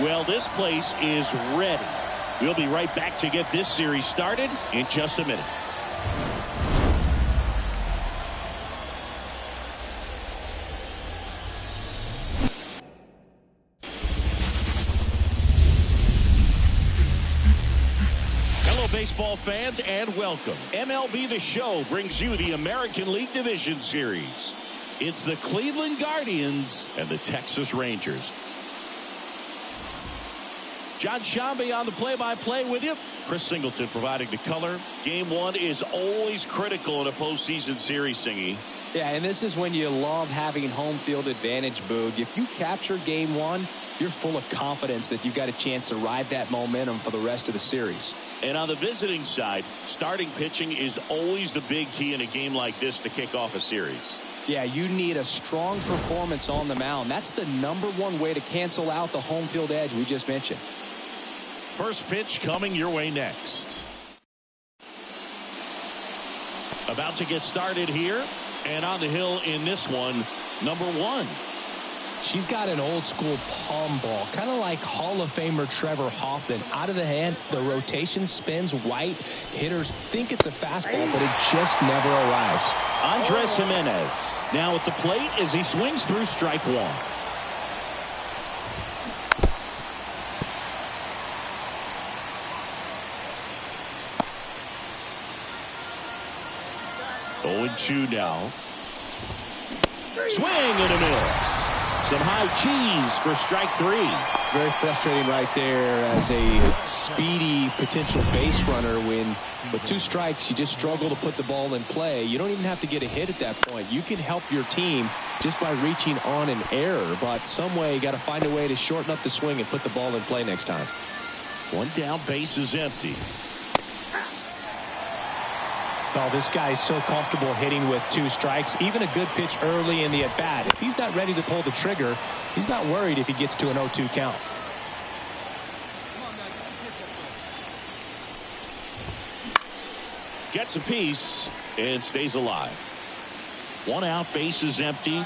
Well, this place is ready. We'll be right back to get this series started in just a minute. Hello, baseball fans, and welcome. MLB The Show brings you the American League Division Series. It's the Cleveland Guardians and the Texas Rangers. John Shambi on the play-by-play with you. Chris Singleton providing the color. Game one is always critical in a postseason series, Singy. Yeah, and this is when you love having home field advantage, Boog. If you capture game one, you're full of confidence that you've got a chance to ride that momentum for the rest of the series. And on the visiting side, starting pitching is always the big key in a game like this to kick off a series. Yeah, you need a strong performance on the mound. That's the #1 way to cancel out the home field edge we just mentioned. First pitch coming your way next. About to get started here, and on the hill in this one, number 1. She's got an old school palm ball, kind of like Hall of Famer Trevor Hoffman. Out of the hand, the rotation spins right. Hitters think it's a fastball, but it just never arrives. Andres Jimenez now at the plate as he swings through strike 1. Oh, 2 now. Swing and a miss. Some high cheese for strike 3. Very frustrating right there as a speedy potential base runner when with 2 strikes you just struggle to put the ball in play. You don't even have to get a hit at that point. You can help your team just by reaching on an error, but some way you got to find a way to shorten up the swing and put the ball in play next time. 1 down, base is empty. Oh, this guy's so comfortable hitting with 2 strikes. Even a good pitch early in the at-bat. If he's not ready to pull the trigger, he's not worried if he gets to an 0-2 count. Gets a piece and stays alive. 1 out, base is empty.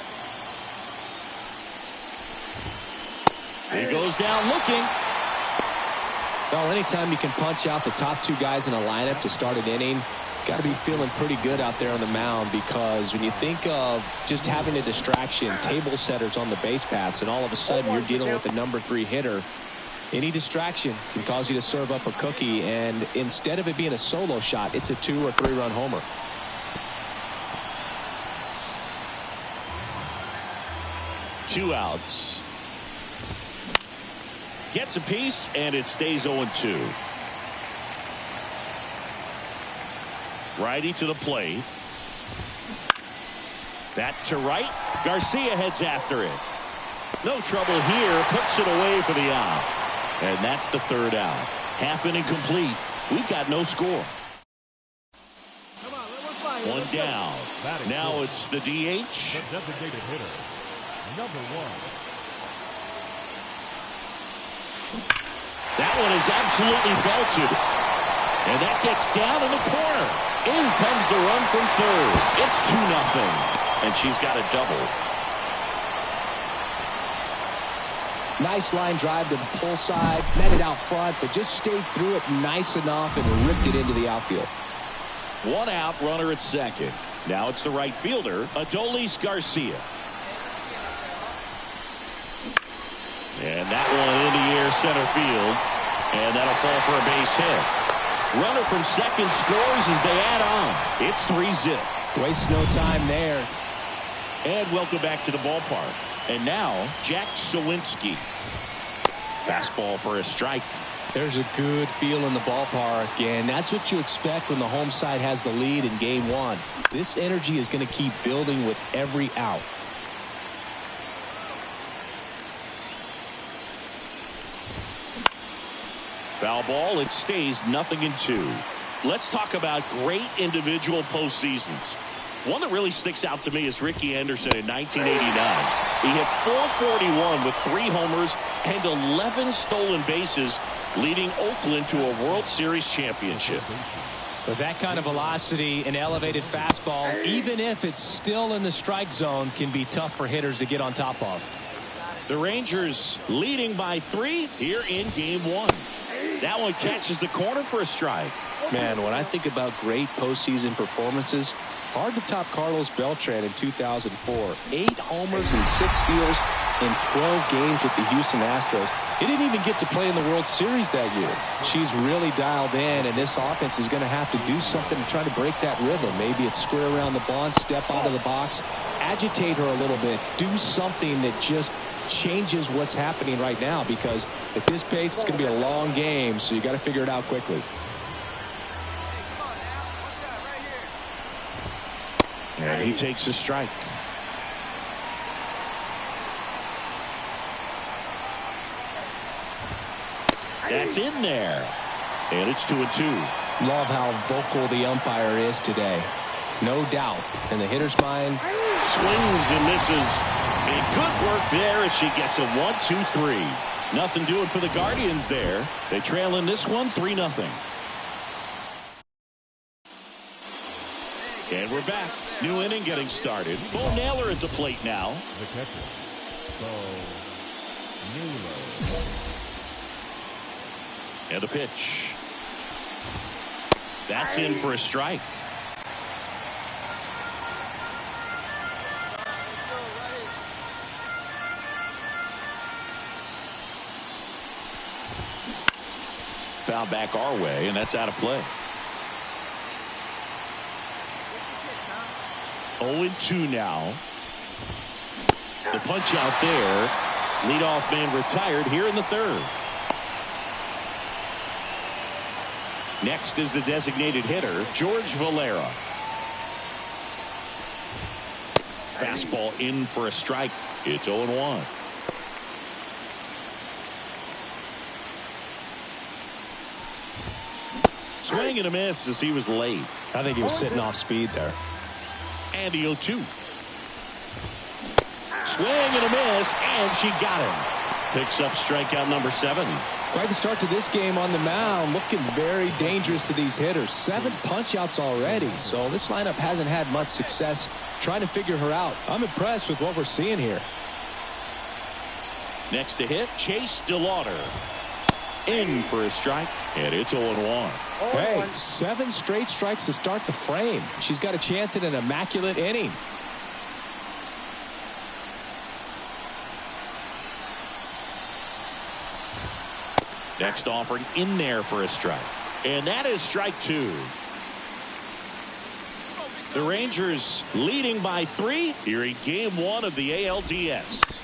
He goes down looking. Well, anytime you can punch out the top 2 guys in a lineup to start an inning, got to be feeling pretty good out there on the mound, because when you think of just having a distraction, table setters on the base paths, and all of a sudden you're dealing with a number 3 hitter, any distraction can cause you to serve up a cookie, and instead of it being a solo shot, it's a 2 or 3 run homer. Two outs. Gets a piece and it stays 0-2. Righty to the plate. That to right. Garcia heads after it. No trouble here. Puts it away for the out. And that's the 3rd out. Half inning complete. We've got no score. 1 down. Now it's the DH. The designated hitter, number 1. That one is absolutely belted. And that gets down in the corner. In comes the run from 3rd. It's 2-0. And she's got a double. Nice line drive to the pull side. Met it out front, but just stayed through it nice enough and ripped it into the outfield. 1 out, runner at 2nd. Now it's the right fielder, Adolis Garcia. And that one in the air center field. And that'll fall for a base hit. Runner from 2nd scores as they add on. It's 3-zip. Waste no time there. And welcome back to the ballpark. And now Jack Suwinski. Fastball for a strike. There's a good feel in the ballpark, and that's what you expect when the home side has the lead in game 1. This energy is going to keep building with every out. Foul ball. It stays 0-2. Let's talk about great individual postseasons. One that really sticks out to me is Ricky Anderson in 1989. He hit .441 with 3 homers and 11 stolen bases, leading Oakland to a World Series championship. With that kind of velocity, an elevated fastball, even if it's still in the strike zone, can be tough for hitters to get on top of. The Rangers leading by 3 here in game 1. That one catches the corner for a strike. Man, when I think about great postseason performances, hard to top Carlos Beltran in 2004. 8 homers and 6 steals in 12 games with the Houston Astros. He didn't even get to play in the World Series that year. She's really dialed in, and this offense is going to have to do something to try to break that rhythm. Maybe it's square around the bond, step out of the box, agitate her a little bit, do something that just changes what's happening right now, because at this pace it's going to be a long game, so you got to figure it out quickly. And he takes a strike. That's in there. And it's 2-2. Love how vocal the umpire is today. No doubt. In the hitter's mind. Swings and misses. And good work there as she gets a 1-2-3. Nothing doing for the Guardians there. They trail in this one 3-0. And we're back. New inning getting started. Bo Naylor at the plate now. The catcher, Bo Naylor. And the pitch. That's in for a strike. Foul back our way, and that's out of play. 0-2 now. The punch out there. Leadoff man retired here in the 3rd. Next is the designated hitter, George Valera. Fastball in for a strike. It's 0-1. Swing and a miss as he was late. I think he was sitting off speed there. And the 0-2. Swing and a miss, and she got him. Picks up strikeout number 7. Quite the start to this game on the mound. Looking very dangerous to these hitters. 7 punch-outs already. So this lineup hasn't had much success trying to figure her out. I'm impressed with what we're seeing here. Next to hit, Chase DeLauder. In for a strike, and it's 0-1. Hey, 7 straight strikes to start the frame. She's got a chance at an immaculate inning. Next offering in there for a strike. And that is strike 2. The Rangers leading by 3 here in game 1 of the ALDS.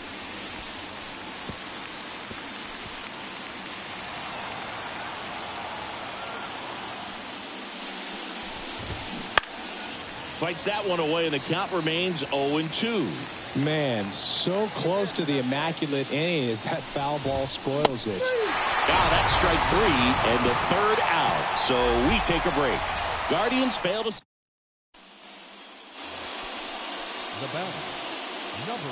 Fights that one away, and the count remains 0-2. Man, so close to the immaculate inning as that foul ball spoils it. Now that's strike 3 and the 3rd out. So we take a break. Guardians fail to. The batter, number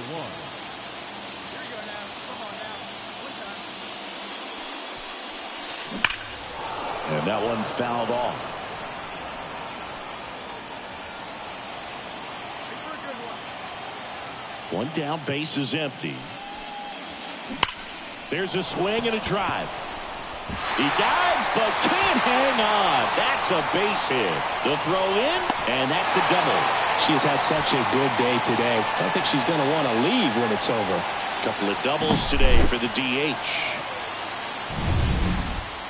1. And that one fouled off. One down, base is empty. There's a swing and a drive. He dives but can't hang on. That's a base hit. The throw in, and that's a double. She has had such a good day today. I don't think she's going to want to leave when it's over. Couple of doubles today for the DH.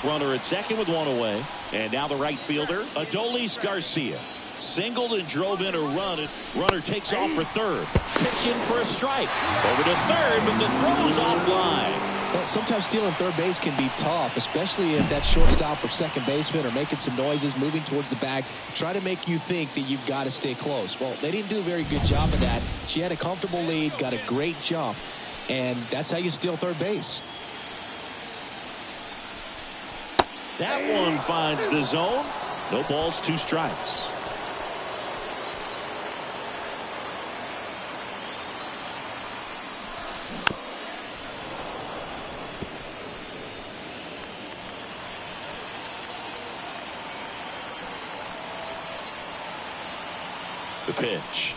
Runner at second with one away. And now the right fielder, Adolis Garcia. Singled and drove in a run as runner takes off for third. Pitch in for a strike. Over to third, but the throw's offline. Well, sometimes stealing third base can be tough, especially if that shortstop or second baseman are making some noises, moving towards the bag, try to make you think that you've got to stay close. Well, they didn't do a very good job of that. She had a comfortable lead, got a great jump, and that's how you steal third base. That one finds the zone. No balls, 2 strikes. The pitch.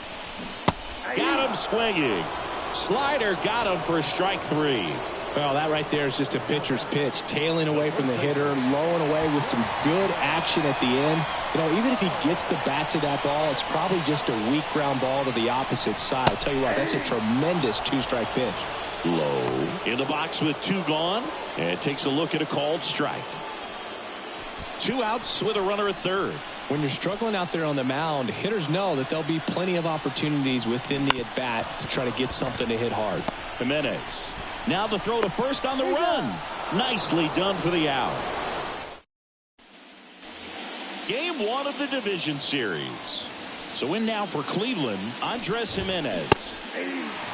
Got him swinging. Slider got him for strike 3. Well, that right there is just a pitcher's pitch. Tailing away from the hitter, lowing away with some good action at the end. You know, even if he gets the bat to that ball, it's probably just a weak ground ball to the opposite side. I'll tell you what, that's a tremendous 2-strike pitch. Low in the box with 2 gone, and takes a look at a called strike. 2 outs with a runner at third. When you're struggling out there on the mound, hitters know that there'll be plenty of opportunities within the at-bat to try to get something to hit hard. Jimenez. Now the throw to first on the run. Nicely done for the out. Game 1 of the division series. So in now for Cleveland, Andres Jimenez.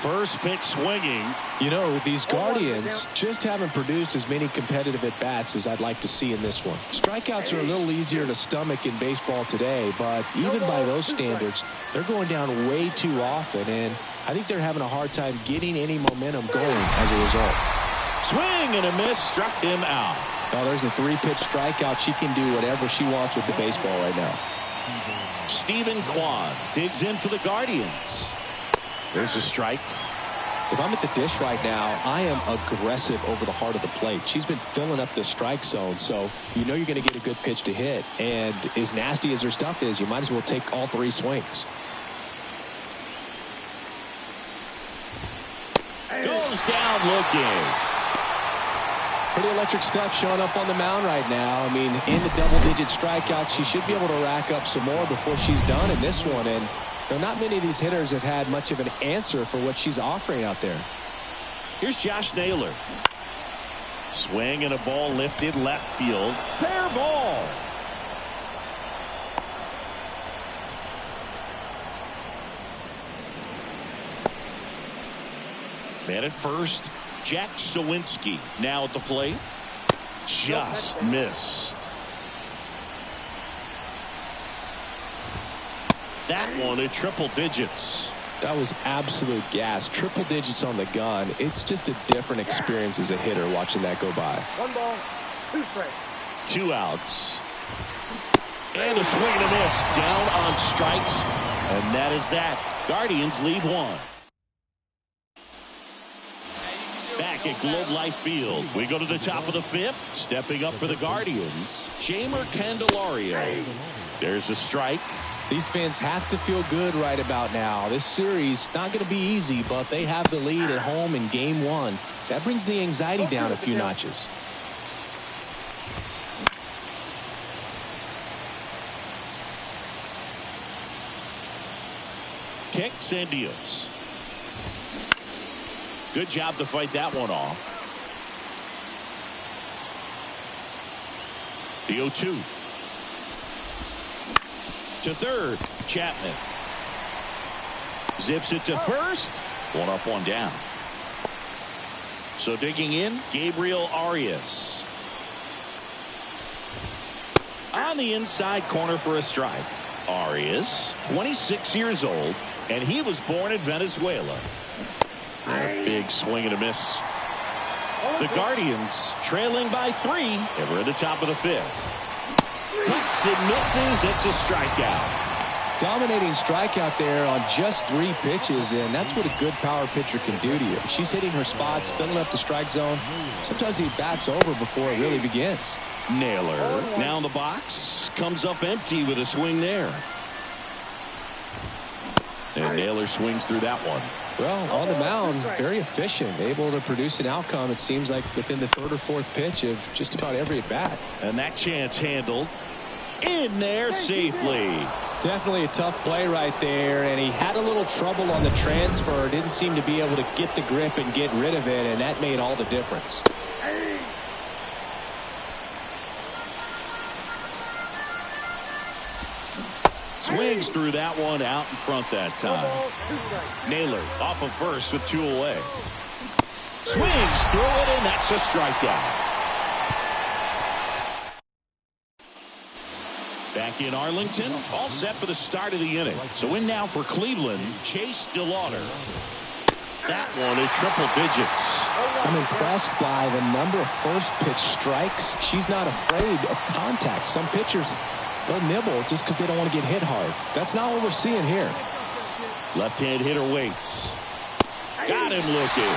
First pitch swinging. You know, these Guardians just haven't produced as many competitive at-bats as I'd like to see in this one. Strikeouts are a little easier to stomach in baseball today, but even by those standards, they're going down way too often, and I think they're having a hard time getting any momentum going as a result. Swing and a miss, struck him out. Well, there's a 3-pitch strikeout. She can do whatever she wants with the baseball right now. Stephen Kwan digs in for the Guardians. There's a strike. If I'm at the dish right now, I am aggressive over the heart of the plate. She's been filling up the strike zone, so you know you're going to get a good pitch to hit. And as nasty as her stuff is, you might as well take all 3 swings. Goes down looking. Pretty electric stuff showing up on the mound right now. I mean, in the double-digit strikeouts, she should be able to rack up some more before she's done in this one. And not many of these hitters have had much of an answer for what she's offering out there. Here's Josh Naylor. Swing and a ball lifted left field. Fair ball. Man at first, Jack Sawinski now at the plate. Just missed. That one at triple digits. That was absolute gas. Triple digits on the gun. It's just a different experience as a hitter watching that go by. 1 ball, 2 strikes. 2 outs. And a swing and a miss. Down on strikes. And that is that. Guardians lead 1. Back at Globe Life Field, we go to the top of the 5th. Stepping up for the Guardians, Jeimer Candelario. There's a strike. These fans have to feel good right about now. This series not going to be easy, but they have the lead at home in game 1. That brings the anxiety down a few notches. Kicks and deals. Good job to fight that one off. The 0-2. To third, Chapman. Zips it to first. 1 up, 1 down. So digging in, Gabriel Arias. On the inside corner for a strike. Arias, 26 years old, and he was born in Venezuela. A big swing and a miss. The Guardians trailing by 3. And we're at the top of the 5th. Cuts and misses. It's a strikeout. Dominating strikeout there on just 3 pitches, and that's what a good power pitcher can do to you. She's hitting her spots, filling up the strike zone. Sometimes he bats over before it really begins. Naylor now in the box. Comes up empty with a swing there. And Naylor swings through that one. Well, on the mound, very efficient, able to produce an outcome, it seems like, within the 3rd or 4th pitch of just about every at-bat. And that chance handled. In there safely. Definitely a tough play right there, and he had a little trouble on the transfer. Didn't seem to be able to get the grip and get rid of it, and that made all the difference. Swings through that one out in front that time. Naylor off of first with 2 away. Swings through it, and that's a strikeout. Back in Arlington, all set for the start of the inning. So in now for Cleveland, Chase DeLauder. That one at triple digits. I'm impressed by the number of first pitch strikes. She's not afraid of contact. Some pitchers, they'll nibble just because they don't want to get hit hard. That's not what we're seeing here. Left-hand hitter waits. Got him looking.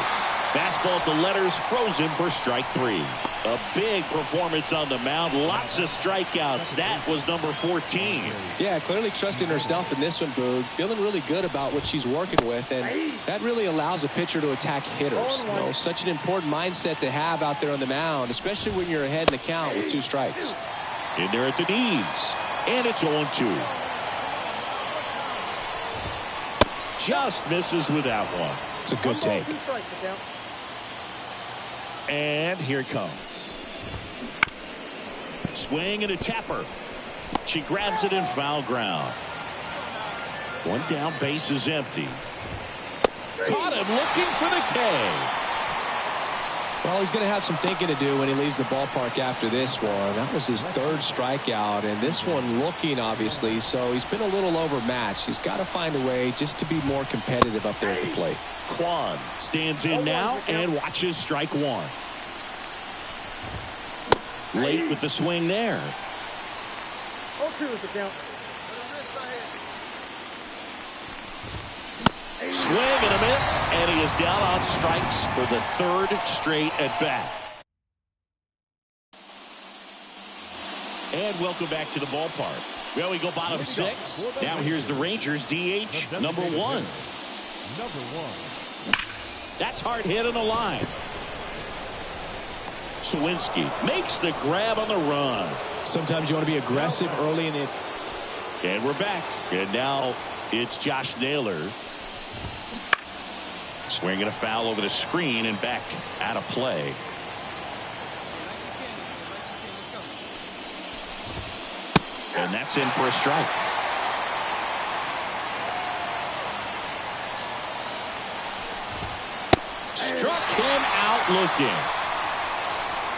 Fastball at the letters, froze him for strike 3. A big performance on the mound. Lots of strikeouts. That was number 14. Yeah, clearly trusting herself in this one, Boog. Feeling really good about what she's working with, and that really allows a pitcher to attack hitters. You know, such an important mindset to have out there on the mound, especially when you're ahead in the count with 2 strikes. In there at the knees, and it's 0-2. Just misses with that one. It's a good take. And here it comes. Swing and a tapper. She grabs it in foul ground. 1 down, base is empty. Caught him looking for the K. Well, he's going to have some thinking to do when he leaves the ballpark after this one. That was his 3rd strikeout, and this one looking, obviously, so he's been a little overmatched. He's got to find a way just to be more competitive up there at the plate. Kwan stands in now and watches strike 1. Late with the swing there. 0-2 is the count. Swing and a miss, and he is down on strikes for the 3rd straight at bat. And welcome back to the ballpark. Well, we go bottom 6. Now here's the Rangers DH number 1. Number 1. That's hard hit on the line. Sawinski makes the grab on the run. Sometimes you want to be aggressive early in the... And we're back. And now it's Josh Naylor. Swinging a foul over the screen and back out of play. And that's in for a strike. Struck him out looking.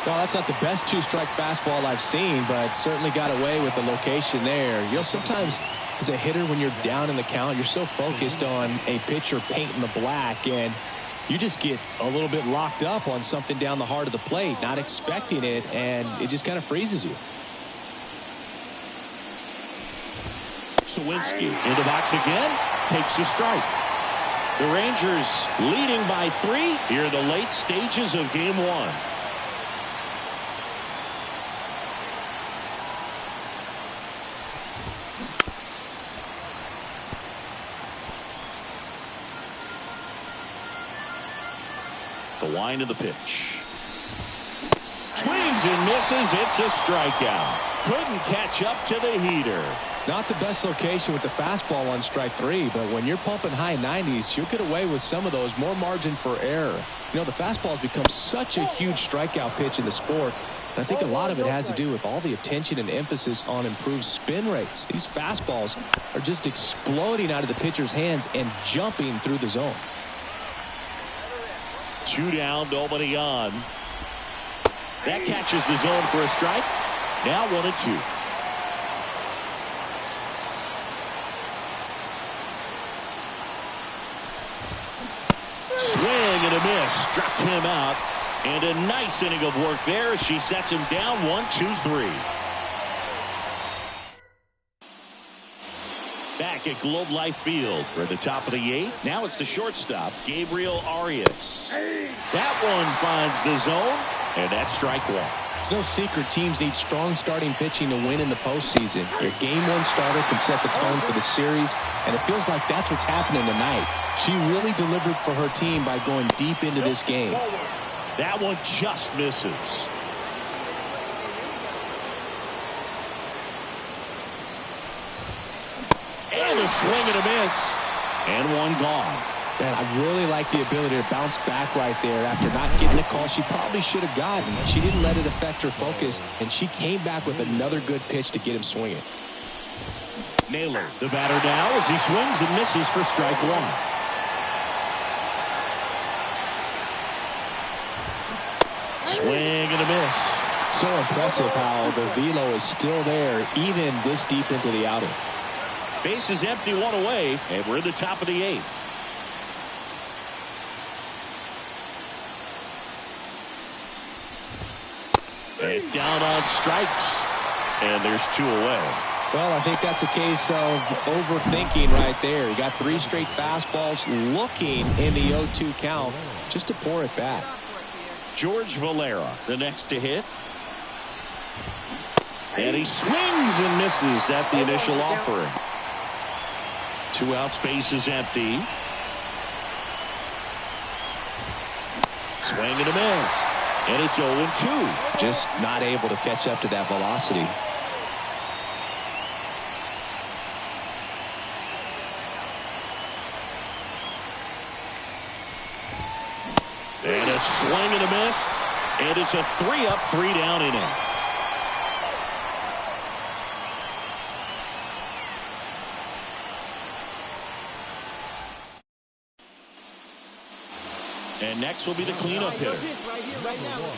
Well, that's not the best 2-strike fastball I've seen, but certainly got away with the location there. You know, sometimes as a hitter, when you're down in the count, you're so focused on a pitcher painting the black, and you just get a little bit locked up on something down the heart of the plate, not expecting it, and it just kind of freezes you. Sawinski in the box again, takes a strike. The Rangers leading by 3 here in the late stages of game 1. The wind of the pitch. Swings and misses. It's a strikeout. Couldn't catch up to the heater. Not the best location with the fastball on strike 3, but when you're pumping high 90s, you'll get away with some of those. More margin for error. You know, the fastball has become such a huge strikeout pitch in the sport. And I think a lot of it has to do with all the attention and emphasis on improved spin rates. These fastballs are just exploding out of the pitcher's hands and jumping through the zone. 2 down, nobody on. That catches the zone for a strike. Now 1-2. Swing and a miss. Struck him out. And a nice inning of work there. She sets him down 1-2-3. Back at Globe Life Field. We're at the top of the 8th. Now it's the shortstop, Gabriel Arias. That one finds the zone, and that's strike 1. It's no secret teams need strong starting pitching to win in the postseason. Your game 1 starter can set the tone for the series, and it feels like that's what's happening tonight. She really delivered for her team by going deep into this game. That one just misses. And a swing and a miss. And one gone. Man, I really like the ability to bounce back right there after not getting the call she probably should have gotten. She didn't let it affect her focus, and she came back with another good pitch to get him swinging. Naylor, the batter now as he swings and misses for strike 1. Swing and a miss. So impressive how the velo is still there even this deep into the outing. Base is empty, 1 away, and we're in the top of the 8th. And down on strikes, and there's 2 away. Well, I think that's a case of overthinking right there. He got 3 straight fastballs looking in the 0-2 count just to pour it back. George Valera, the next to hit. And he swings and misses at the initial offering. 2 outs, base is empty. Swing and a miss. And it's 0-2. Just not able to catch up to that velocity. And a swing and a miss. And it's a 3-up, 3-down inning. And next will be the cleanup hitter.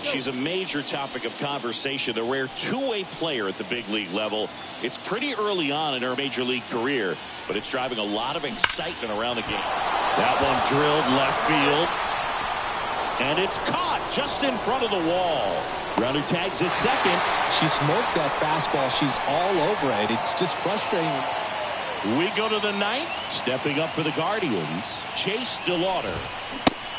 She's a major topic of conversation, a rare two-way player at the big league level. It's pretty early on in her major league career, but it's driving a lot of excitement around the game. That one drilled left field. And it's caught just in front of the wall. Runner tags at second. She smoked that fastball. She's all over it. It's just frustrating. We go to the 9th. Stepping up for the Guardians, Chase DeLauder.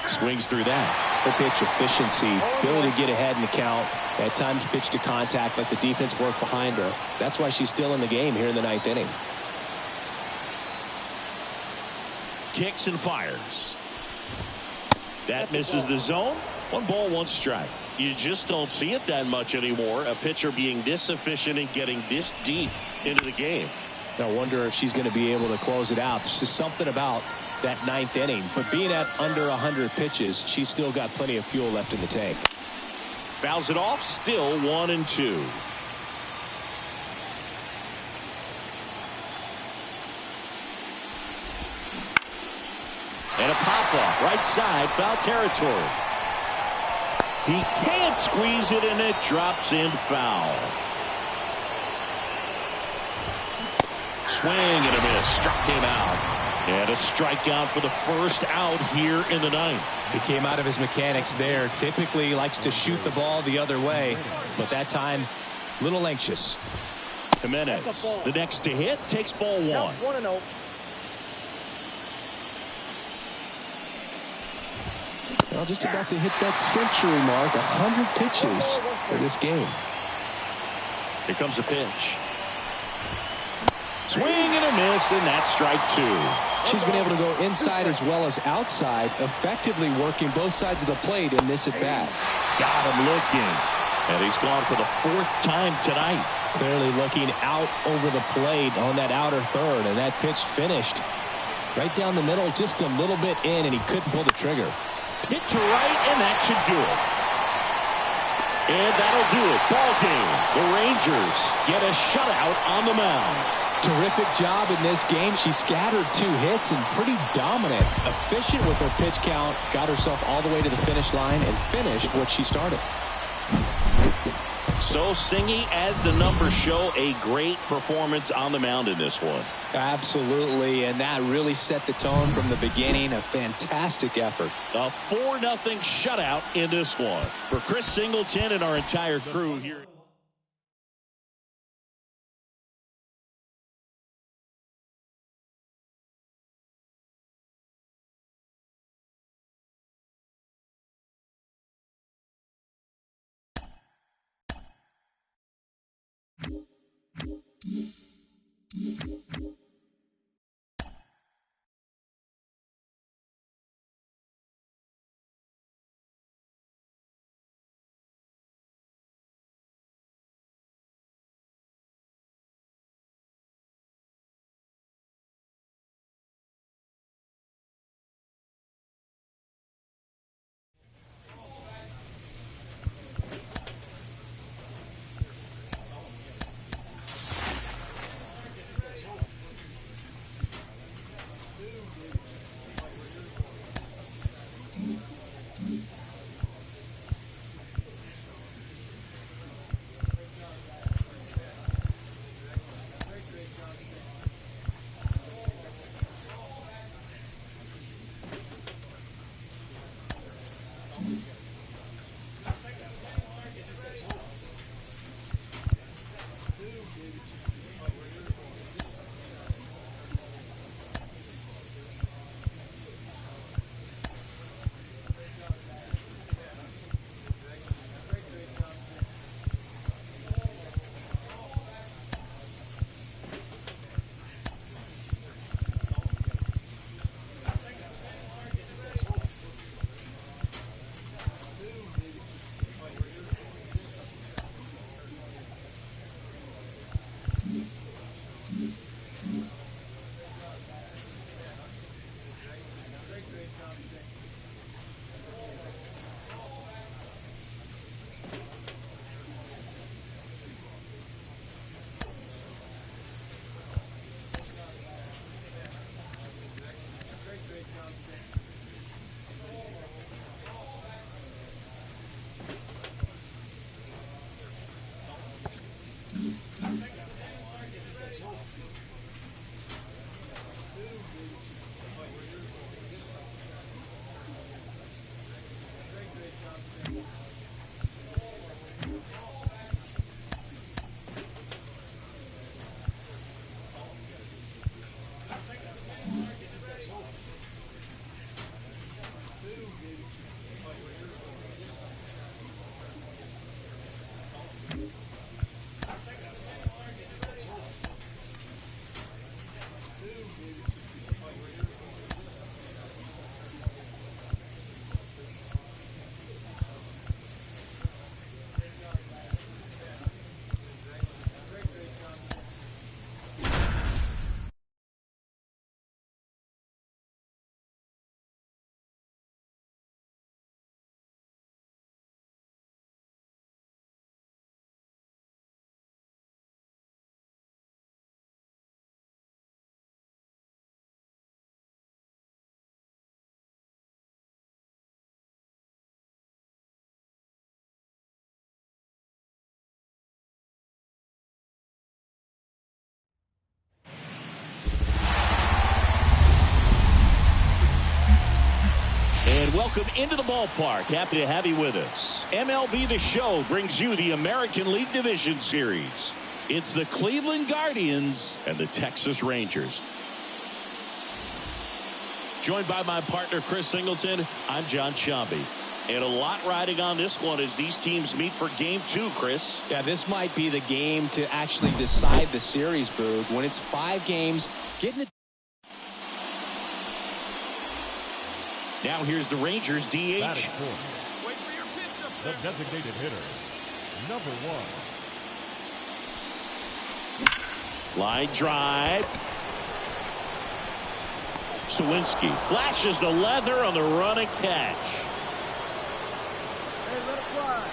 Swings through that. Her pitch efficiency, ability to get ahead in the count, at times pitch to contact, let the defense work behind her. That's why she's still in the game here in the 9th inning. Kicks and fires. That misses the zone. 1 ball, 1 strike. You just don't see it that much anymore. A pitcher being this efficient and getting this deep into the game. I wonder if she's going to be able to close it out. There's just something about that 9th inning. But being at under 100 pitches, she's still got plenty of fuel left in the tank. Fouls it off. Still 1-2. And a pop-off right side, foul territory. He can't squeeze it, and it drops in foul. Swing and a miss. Struck him out. And a strikeout for the first out here in the 9th. He came out of his mechanics there. Typically likes to shoot the ball the other way, but that time, a little anxious. Jimenez, the next to hit, takes ball 1. 1-0. Well, just about to hit that century mark, 100 pitches for this game. Here comes a pitch. Swing and a miss, and that's strike 2. She's been able to go inside as well as outside, effectively working both sides of the plate in this at-bat. Got him looking. And he's gone for the 4th time tonight. Clearly looking out over the plate on that outer third, and that pitch finished right down the middle, just a little bit in, and he couldn't pull the trigger. Hit to right, and that should do it. And that'll do it. Ball game. The Rangers get a shutout on the mound. Terrific job in this game. She scattered 2 hits and pretty dominant. Efficient with her pitch count. Got herself all the way to the finish line and finished what she started. So, Singy, as the numbers show, a great performance on the mound in this one. Absolutely, and that really set the tone from the beginning. A fantastic effort. A 4-0 shutout in this one. For Chris Singleton and our entire crew here. welcome into the ballpark. Happy to have you with us. MLB The Show brings you the American League Division Series. It's the Cleveland Guardians and the Texas Rangers. Joined by my partner, Chris Singleton, I'm John Sciambi. And a lot riding on this one as these teams meet for Game 2, Chris. Yeah, this might be the game to actually decide the series, Boog. When it's 5 games, getting it. Now here's the Rangers DH. Batting fourth. The designated hitter, number 1. Line drive. Sawinski flashes the leather on the run and catch. Hey, let it fly.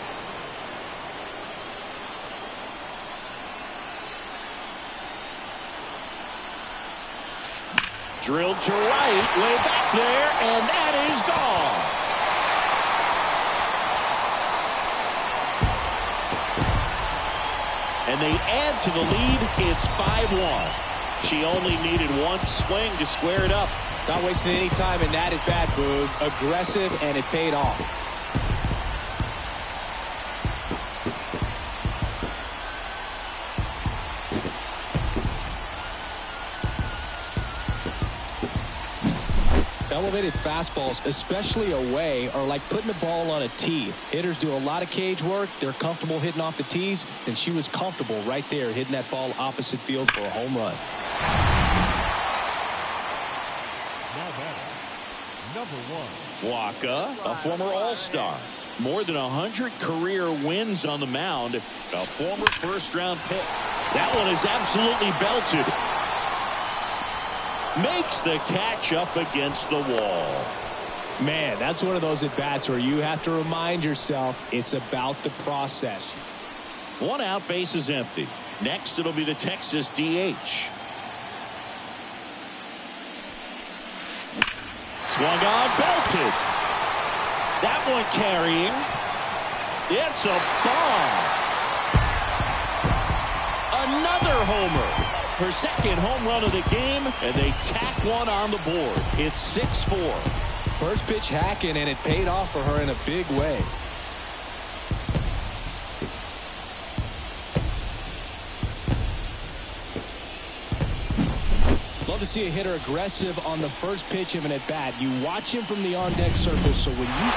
Drilled to right, way back there, and that is gone. And they add to the lead. It's 5-1. She only needed one swing to square it up. Not wasting any time in that at bat, Boog. Aggressive, and it paid off. Elevated fastballs, especially away, are like putting the ball on a tee. Hitters do a lot of cage work. They're comfortable hitting off the tees, and she was comfortable right there hitting that ball opposite field for a home run. Now batting, number 1. Waka, a former All-Star. More than 100 career wins on the mound. A former first-round pick. That one is absolutely belted. Makes the catch up against the wall. Man, that's one of those at-bats where you have to remind yourself it's about the process. 1 out, base is empty. Next, it'll be the Texas DH. Swung on, belted. That one carrying. It's a bomb. Another homer. Her second home run of the game, and they tack one on the board. It's 6-4. First pitch hacking, and it paid off for her in a big way. Love to see a hitter aggressive on the first pitch of an at-bat. You watch him from the on-deck circle, so when you...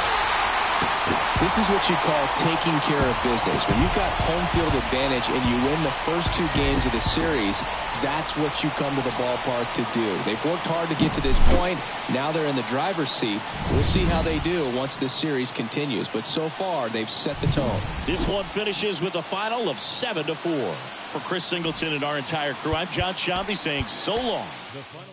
This is what you call taking care of business. When you've got home field advantage and you win the first 2 games of the series, that's what you come to the ballpark to do. They've worked hard to get to this point. Now they're in the driver's seat. We'll see how they do once this series continues. But so far, they've set the tone. This one finishes with a final of 7-4. For Chris Singleton and our entire crew, I'm John Sciambi saying so long. The final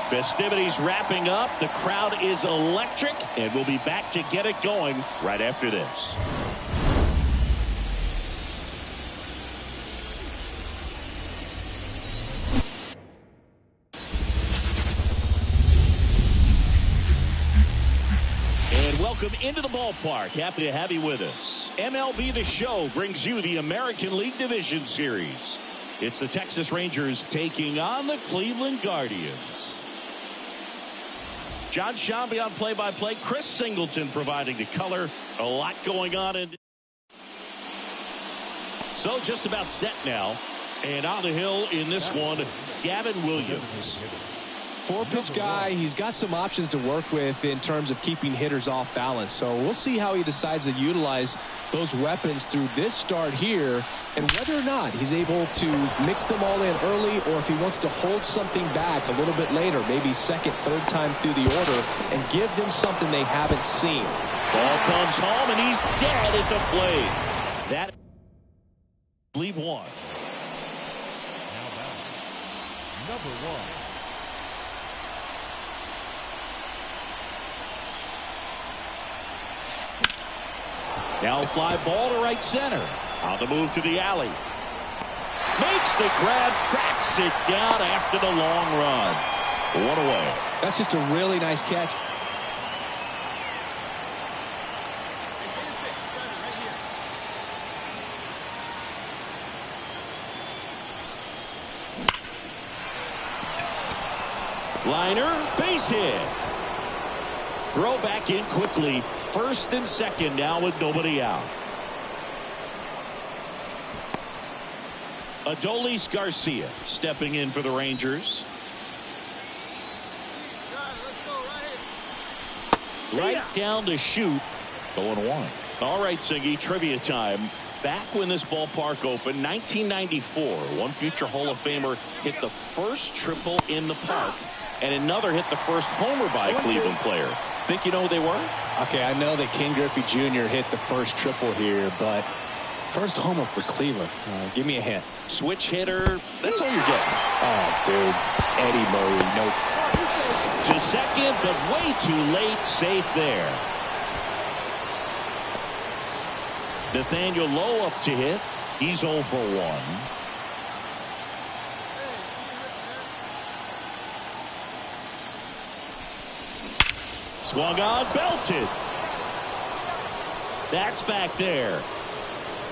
Festivities wrapping up. The crowd is electric, and we'll be back to get it going right after this. Welcome into the ballpark. Happy to have you with us. MLB The Show brings you the American League Division Series. It's the Texas Rangers taking on the Cleveland Guardians. John Shambi on play-by-play. Chris Singleton providing the color. A lot going on. So just about set now. And on the hill in this one, Gavin Williams. Four-pitch guy. He's got some options to work with in terms of keeping hitters off balance. So we'll see how he decides to utilize those weapons through this start here and whether or not he's able to mix them all in early or if he wants to hold something back a little bit later, maybe second, third time through the order and give them something they haven't seen. Ball comes home and he's dead at the plate. That leave one. Now back, number one. Now fly ball to right center. On the move to the alley. Makes the grab, tracks it down after the long run. One away. That's just a really nice catch. Liner, base hit. Throw back in quickly. First and second now with nobody out. Adolis Garcia stepping in for the Rangers. Right down to shoot. 0-1. All right, Singy, trivia time. Back when this ballpark opened, 1994, one future Hall of Famer hit the first triple in the park, and another hit the first homer by a Cleveland player. Think you know who they were? Okay, I know that Ken Griffey Jr. hit the first triple here, but first homer for Cleveland. Give me a hint. Switch hitter. That's all you're getting. Oh, dude. Eddie Murray. Nope. To second, but way too late. Safe there. Nathaniel Lowe up to hit. He's 0 for 1. Swung on, belted. That's back there.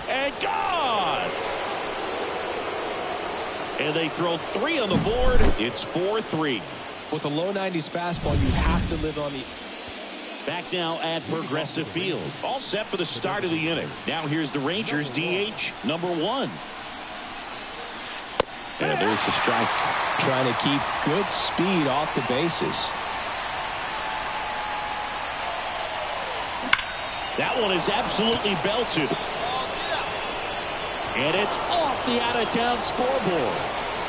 And gone. And they throw 3 on the board. It's 4-3. With a low 90s fastball, you have to live on the... Back now at Progressive Field. All set for the start of the inning. Now here's the Rangers DH number 1. And there's the strike. Trying to keep good speed off the bases. That one is absolutely belted. And it's off the out-of-town scoreboard.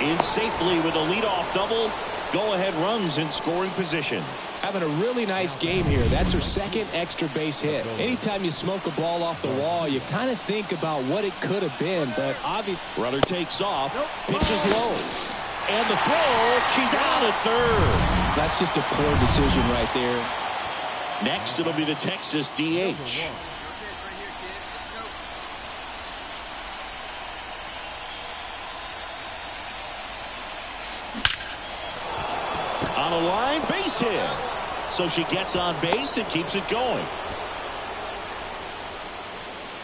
In safely with a leadoff double. Go-ahead runs in scoring position. Having a really nice game here. That's her second extra base hit. Anytime you smoke a ball off the wall, you kind of think about what it could have been, but obviously... Runner takes off, pitches low. And the throw, she's out at third. That's just a poor decision right there. Next, it'll be the Texas DH. On a line, base hit. So she gets on base and keeps it going.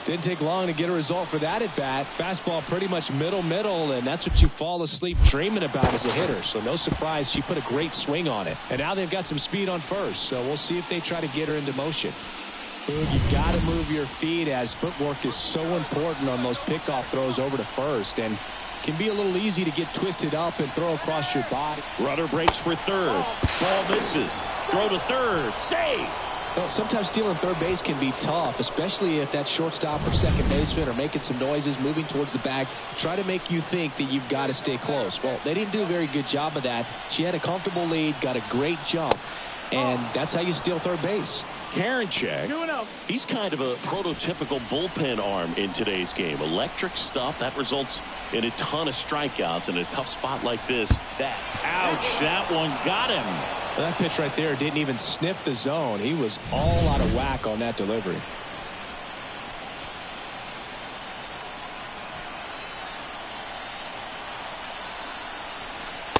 Didn't take long to get a result for that at bat. Fastball pretty much middle, and that's what you fall asleep dreaming about as a hitter. So no surprise, she put a great swing on it. And now they've got some speed on first, so we'll see if they try to get her into motion. Boog, you got to move your feet as footwork is so important on those pickoff throws over to first, and can be a little easy to get twisted up and throw across your body. Runner breaks for third. Ball misses. Throw to third. Save. Well, sometimes stealing third base can be tough, especially if that shortstop or second baseman are making some noises, moving towards the bag, try to make you think that you've got to stay close. Well, they didn't do a very good job of that. She had a comfortable lead, got a great jump, and that's how you steal third base. Karinchak, 2-0. he's kind of a prototypical bullpen arm in today's game. Electric stuff that results in a ton of strikeouts in a tough spot like this. Ouch, that one got him. Well, that pitch right there didn't even sniff the zone. He was all out of whack on that delivery.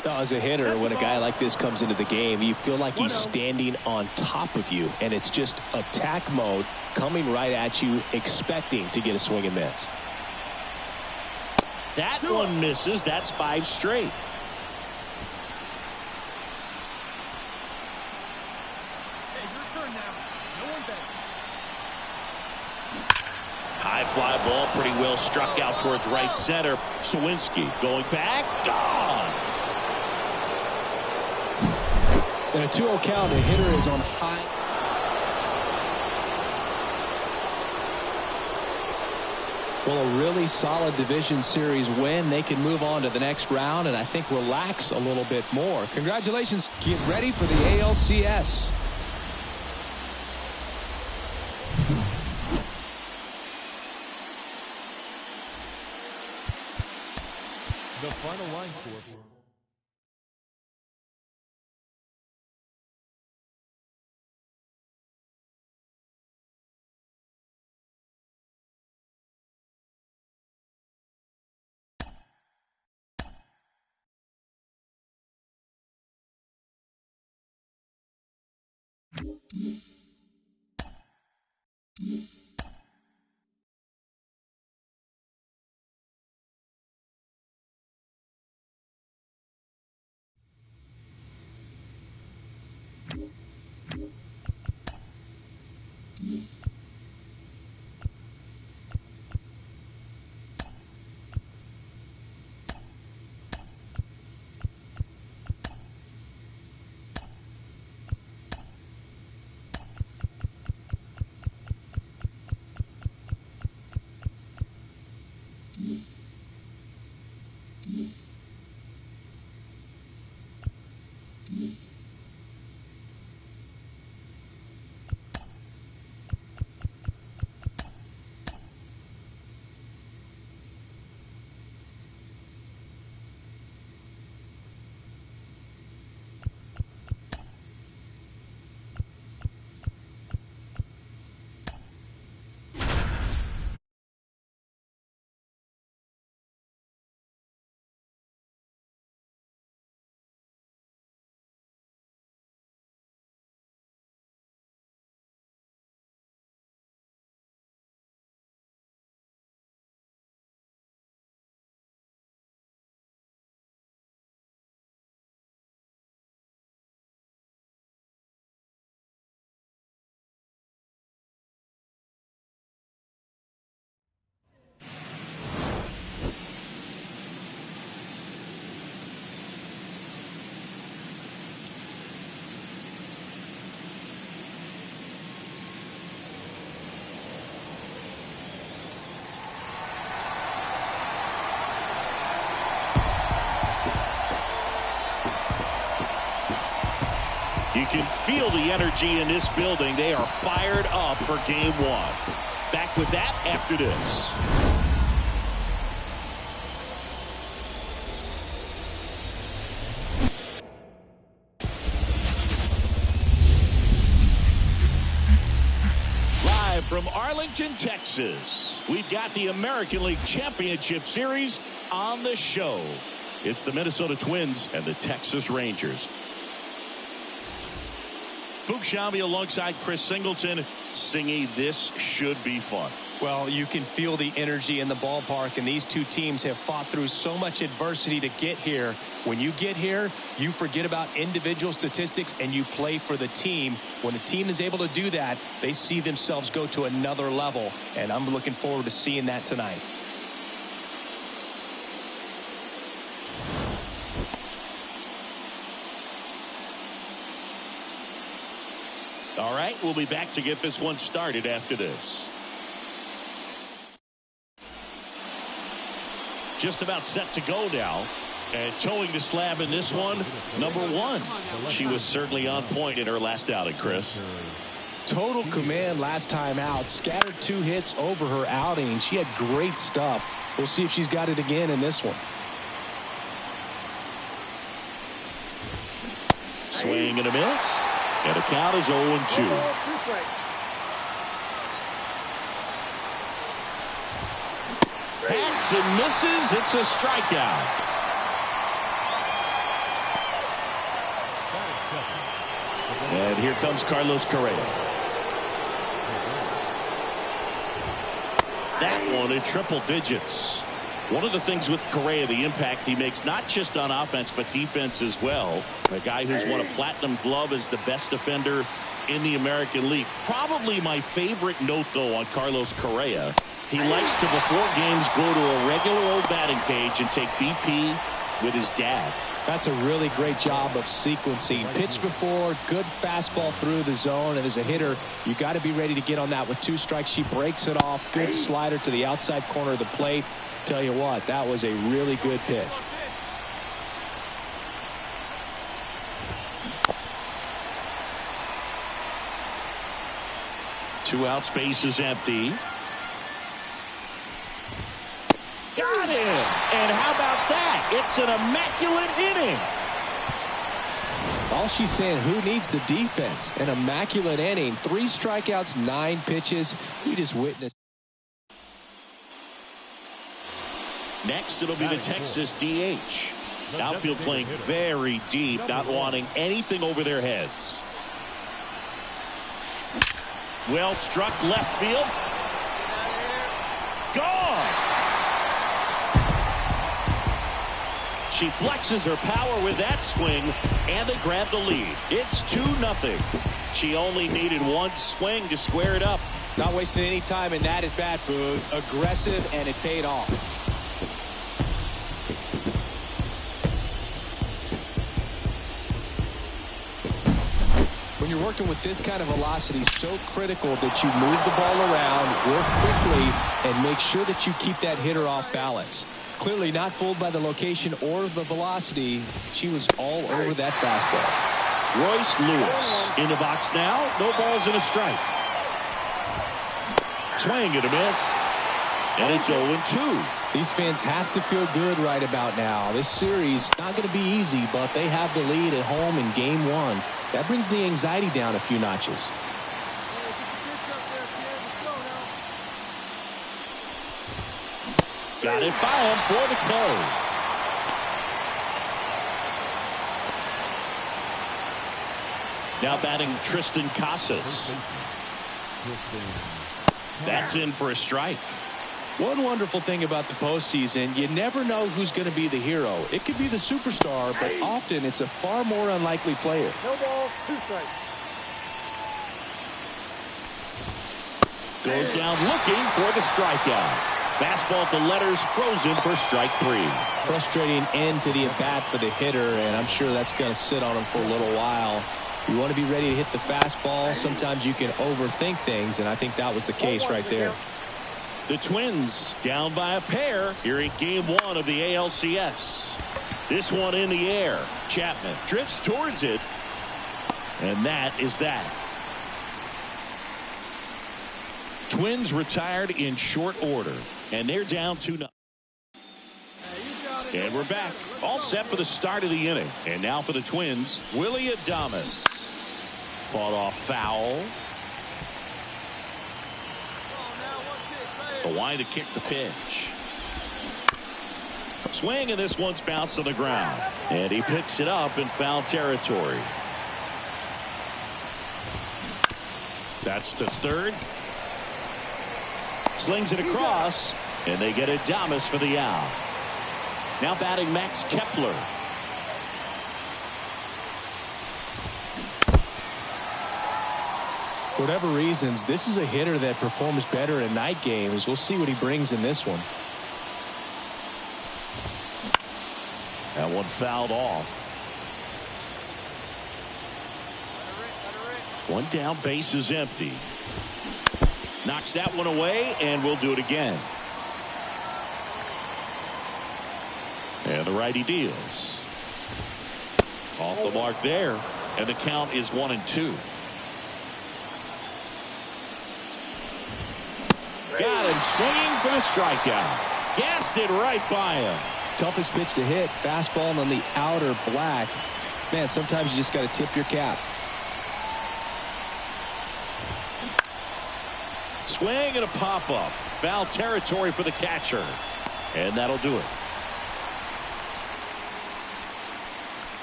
As a hitter, when a guy like this comes into the game, you feel like he's standing on top of you, and it's just attack mode coming right at you, expecting to get a swing and miss. That one misses. That's 5 straight. Hey, your turn now. No one bet. High fly ball, pretty well struck out towards right center. Sawinski going back, gone. In a 2-0 count, a hitter is on high. Well, a really solid division series win. They can move on to the next round and I think relax a little bit more. Congratulations. Get ready for the ALCS. The final line score. You can feel the energy in this building. They are fired up for game 1. Back with that after this. Live from Arlington, Texas, we've got the American League Championship Series on the show. It's the Minnesota Twins and the Texas Rangers. Fuchs Shambi alongside Chris Singleton. Singy, this should be fun. Well, you can feel the energy in the ballpark, and these two teams have fought through so much adversity to get here. When you get here, you forget about individual statistics and you play for the team. When a team is able to do that, they see themselves go to another level, and I'm looking forward to seeing that tonight. All right, we'll be back to get this one started after this. Just about set to go now. And towing the slab in this one, number 1. She was certainly on point in her last outing, Chris. Total command last time out. Scattered 2 hits over her outing. She had great stuff. We'll see if she's got it again in this one. Swing and a miss. And the count is 0-2. Hacks and misses. It's a strikeout. And here comes Carlos Correa. That one in triple digits. One of the things with Correa, the impact he makes, not just on offense, but defense as well. A guy who's won a platinum glove as the best defender in the American League. Probably my favorite note, though, on Carlos Correa. He likes to, before games, go to a regular old batting cage and take BP with his dad. That's a really great job of sequencing. Pitch before, good fastball through the zone, and as a hitter, you got to be ready to get on that with 2 strikes. She breaks it off. Good slider to the outside corner of the plate. Tell you what, that was a really good pitch. Two out, space is empty. Got him! And how about that? It's an immaculate inning. All she's saying, who needs the defense? An immaculate inning. 3 strikeouts, 9 pitches. We just witnessed. Next, it'll be the Texas DH. Outfield playing very deep, not wanting anything over their heads. Well struck left field. Gone! She flexes her power with that swing, and they grab the lead. It's 2-0. She only needed 1 swing to square it up. Not wasting any time in that at-bat, Boog. Aggressive, and it paid off. When you're working with this kind of velocity, so critical that you move the ball around, work quickly, and make sure that you keep that hitter off balance. Clearly not fooled by the location or the velocity. She was all over that fastball. Royce Lewis in the box now. No balls and a strike. Swing and a miss. And it's 0-2. These fans have to feel good right about now. This series not going to be easy, but they have the lead at home in game 1. That brings the anxiety down a few notches. Got it by him for the K. Now batting Tristan Casas. That's in for a strike. One wonderful thing about the postseason, you never know who's going to be the hero. It could be the superstar, but often it's a far more unlikely player. No balls, 2 strikes. Goes down looking for the strikeout. Fastball at the letters, frozen for strike 3. Frustrating end to the at-bat for the hitter, and I'm sure that's going to sit on him for a little while. You want to be ready to hit the fastball. Sometimes you can overthink things, and I think that was the case right there. The Twins down by a pair here in game 1 of the ALCS. This one in the air. Chapman drifts towards it. And that is that. Twins retired in short order. And they're down 2-0. And we're back. All set for the start of the inning. And now for the Twins, Willy Adames. Fought off foul. The line to kick the pitch. Swing, and this one's bounced to the ground. And he picks it up in foul territory. That's to third. Slings it across, and they get Adames for the out. Now batting Max Kepler. For whatever reasons, this is a hitter that performs better in night games. We'll see what he brings in this one. That one fouled off. One down, base is empty. Knocks that one away, and we'll do it again. And the The righty deals. Off the mark there. And the count is 1-2. Got him swinging for the strikeout. Gassed it right by him. Toughest pitch to hit. Fastball on the outer black. Man, sometimes you just got to tip your cap. Swing and a pop-up. Foul territory for the catcher. And that'll do it.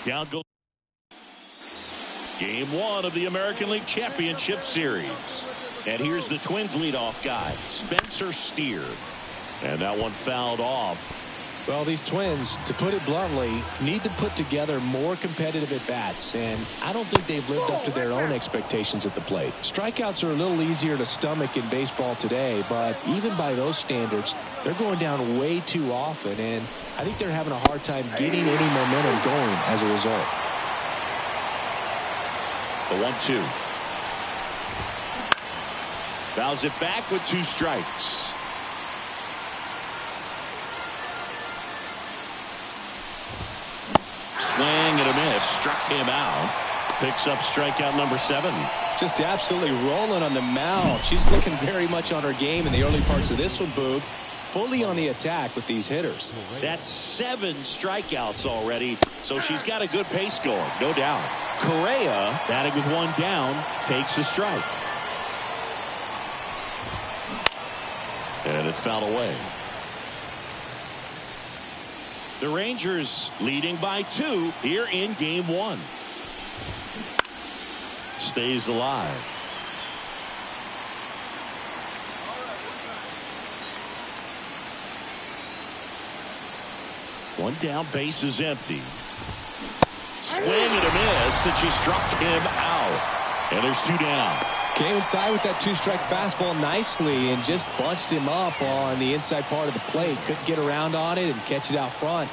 Down goes Game 1 of the American League Championship Series. And here's the Twins leadoff guy, Spencer Steer. And that one fouled off. Well, these Twins, to put it bluntly, need to put together more competitive at-bats, and I don't think they've lived up to their own expectations at the plate. Strikeouts are a little easier to stomach in baseball today, but even by those standards, they're going down way too often, and I think they're having a hard time getting any momentum going as a result. The 1-2. Fouls it back with 2 strikes. Swing and a miss. Struck him out. Picks up strikeout number 7. Just absolutely rolling on the mound. She's looking very much on her game in the early parts of this one, Boog. Fully on the attack with these hitters. That's 7 strikeouts already, so she's got a good pace going, no doubt. Correa, batting with 1 down, takes a strike. And it's fouled away. The Rangers leading by 2 here in Game 1. Stays alive. One down, base is empty. Swing and a miss, and she struck him out. And there's 2 down. Came inside with that 2-strike fastball nicely and just bunched him up on the inside part of the plate. Couldn't get around on it and catch it out front.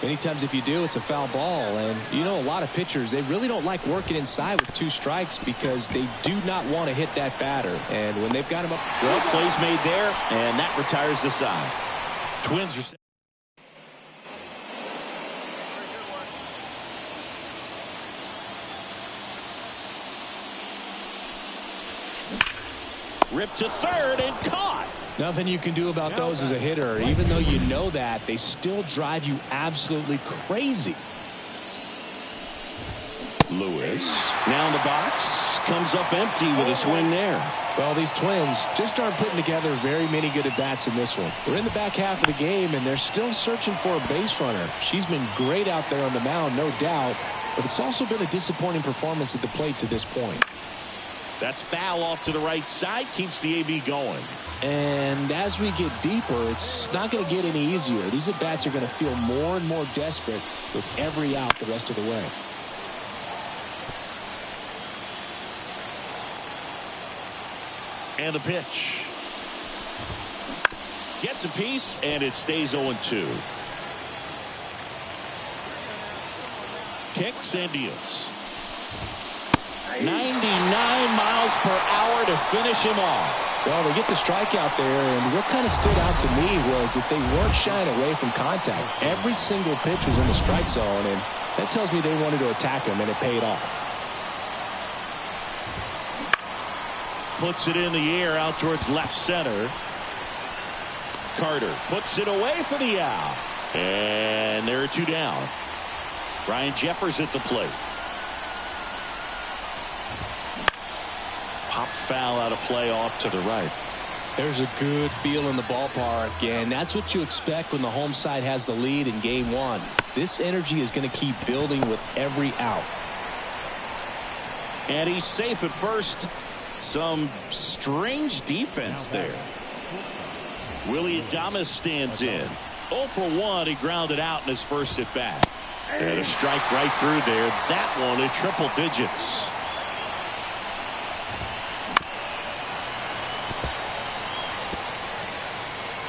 Many times if you do, it's a foul ball. And you know, a lot of pitchers, they really don't like working inside with 2 strikes because they do not want to hit that batter. And when they've got him up, well, plays made there, and that retires the side. Twins are ripped to third and caught. Nothing you can do about those as a hitter. Even though you know that, they still drive you absolutely crazy. Lewis now in the box, comes up empty with a swing there. Well, these Twins just aren't putting together very many good at-bats in this one. They're in the back half of the game, and they're still searching for a base runner. She's been great out there on the mound, no doubt, but it's also been a disappointing performance at the plate to this point. That's foul off to the right side, keeps the AB going. And as we get deeper, it's not going to get any easier. These at-bats are going to feel more and more desperate with every out the rest of the way. And the pitch. Gets a piece, and it stays 0-2. Kicks and deals. 99 miles per hour to finish him off. Well, they get the strikeout there, and what kind of stood out to me was that they weren't shying away from contact. Every single pitch was in the strike zone, and that tells me they wanted to attack him, and it paid off. Puts it in the air out towards left center. Carter puts it away for the out. And there are 2 down. Ryan Jeffers at the plate. Pop foul out of play off to the right. There's a good feel in the ballpark, and that's what you expect when the home side has the lead in Game 1. This energy is going to keep building with every out. And he's safe at first. Some strange defense there. Willie Adames stands in. 0 for 1. He grounded out in his first at bat. And a strike right through there. That one in triple digits.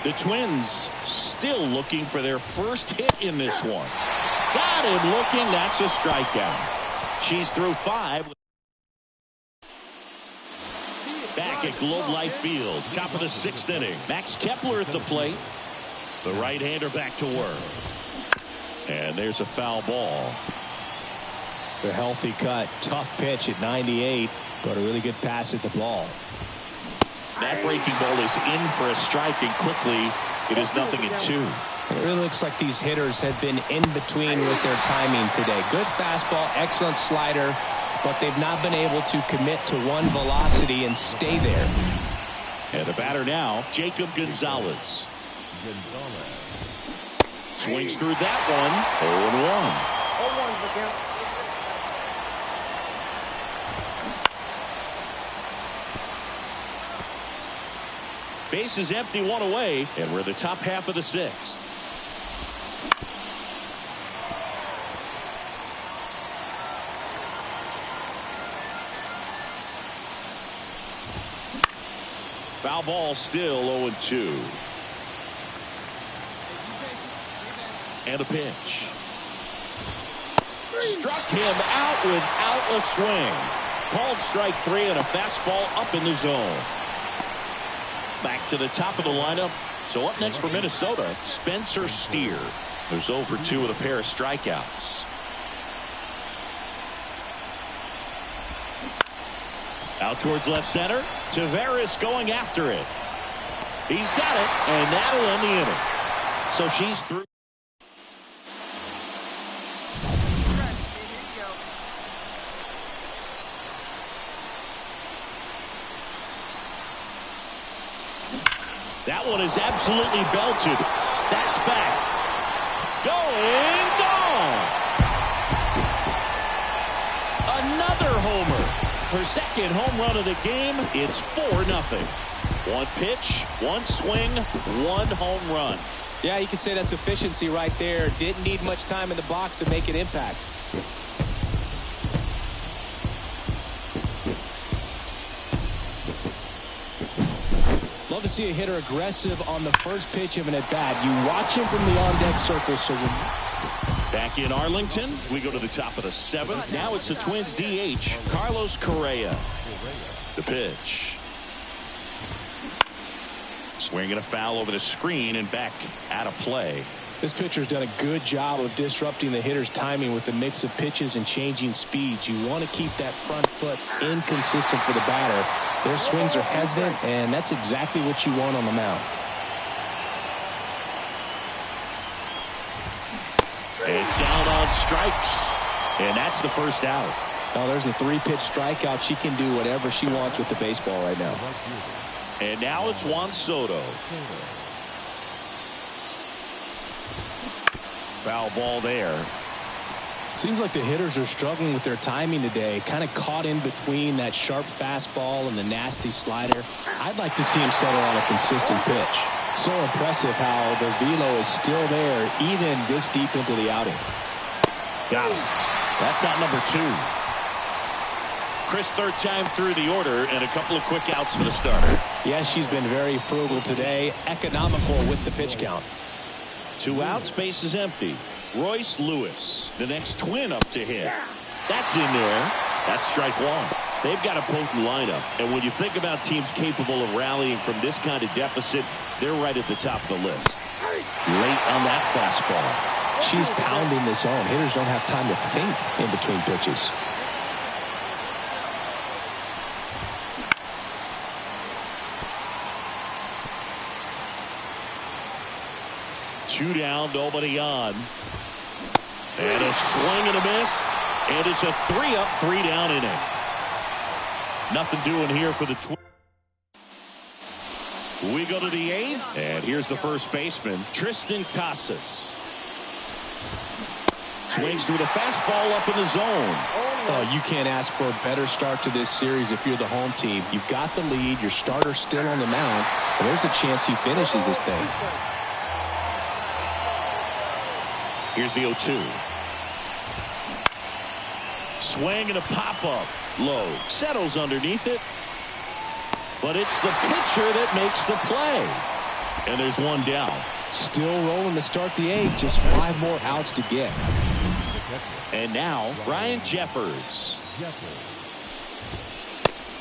The Twins still looking for their first hit in this one. Got him looking. That's a strikeout. She's through 5. Back at Globe Life Field, top of the 6th inning. Max Kepler at the plate. The right-hander back to work. And there's a foul ball. The healthy cut. Tough pitch at 98, but a really good pass at the ball. That breaking ball is in for a strike, and quickly it is 0-2. It really looks like these hitters have been in between with their timing today. Good fastball, excellent slider, but they've not been able to commit to one velocity and stay there. And the batter now, Jacob Gonzalez. Swings through that one. 0-1. Base is empty, one away, and we're in the top half of the sixth. Foul ball, still 0-2. And a pitch. Struck him out without a swing. Called strike 3 and a fastball up in the zone. Back to the top of the lineup. So up next for Minnesota, Spencer Steer. There's 0 for 2 with a pair of strikeouts. Out towards left center. Taveras going after it. He's got it, and that'll end the inning. So she's through. That one is absolutely belted. That's back. Going, gone. Another homer. Her second home run of the game. It's 4-0. One pitch, one swing, one home run. Yeah, you can say that's efficiency right there. Didn't need much time in the box to make an impact. Love to see a hitter aggressive on the first pitch of an at-bat. You watch him from the on-deck circle. So back in Arlington, we go to the top of the 7th. Now it's the Twins DH, Carlos Correa. The pitch. Swinging a foul over the screen and back out of play. This pitcher's done a good job of disrupting the hitter's timing with a mix of pitches and changing speeds. You want to keep that front foot inconsistent for the batter. Their swings are hesitant, and that's exactly what you want on the mound. It's down on strikes, and that's the first out. Now there's a 3-pitch strikeout. She can do whatever she wants with the baseball right now. And now it's Juan Soto. Foul ball there. Seems like the hitters are struggling with their timing today. Kind of caught in between that sharp fastball and the nasty slider. I'd like to see him settle on a consistent pitch. So impressive how the velo is still there even this deep into the outing. Got him. That's out number 2. Chris, third time through the order, and a couple of quick outs for the starter. Yes, she's been very frugal today. Economical with the pitch count. 2 outs, base is empty. Royce Lewis, the next Twin up to hit. That's in there. That's strike 1. They've got a potent lineup, and when you think about teams capable of rallying from this kind of deficit, they're right at the top of the list. Late on that fastball. She's pounding the zone. Hitters don't have time to think in between pitches. Two down, nobody on. And a swing and a miss. And it's a 3-up, 3-down inning. Nothing doing here for the Twins. We go to the 8th. And here's the first baseman, Tristan Casas. Swings through the fastball up in the zone. Oh, you can't ask for a better start to this series if you're the home team. You've got the lead. Your starter's still on the mound. And there's a chance he finishes this thing. Here's the 0-2. Swing and a pop-up. Low. Settles underneath it. But it's the pitcher that makes the play. And there's one down. Still rolling to start the 8th. Just 5 more outs to get. And now, Ryan Jeffers.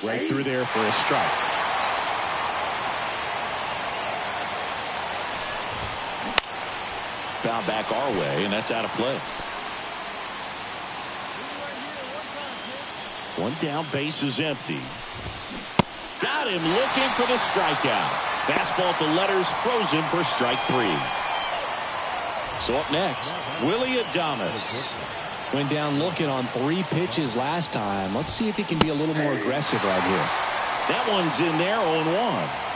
Right through there for a strike. foul back our way, and that's out of play. One down, base is empty. Got him looking for the strikeout. Fastball at the letters, frozen for strike 3. So up next, Willy Adames. Went down looking on 3 pitches last time. Let's see if he can be a little more aggressive right here. That one's in there, 0-1.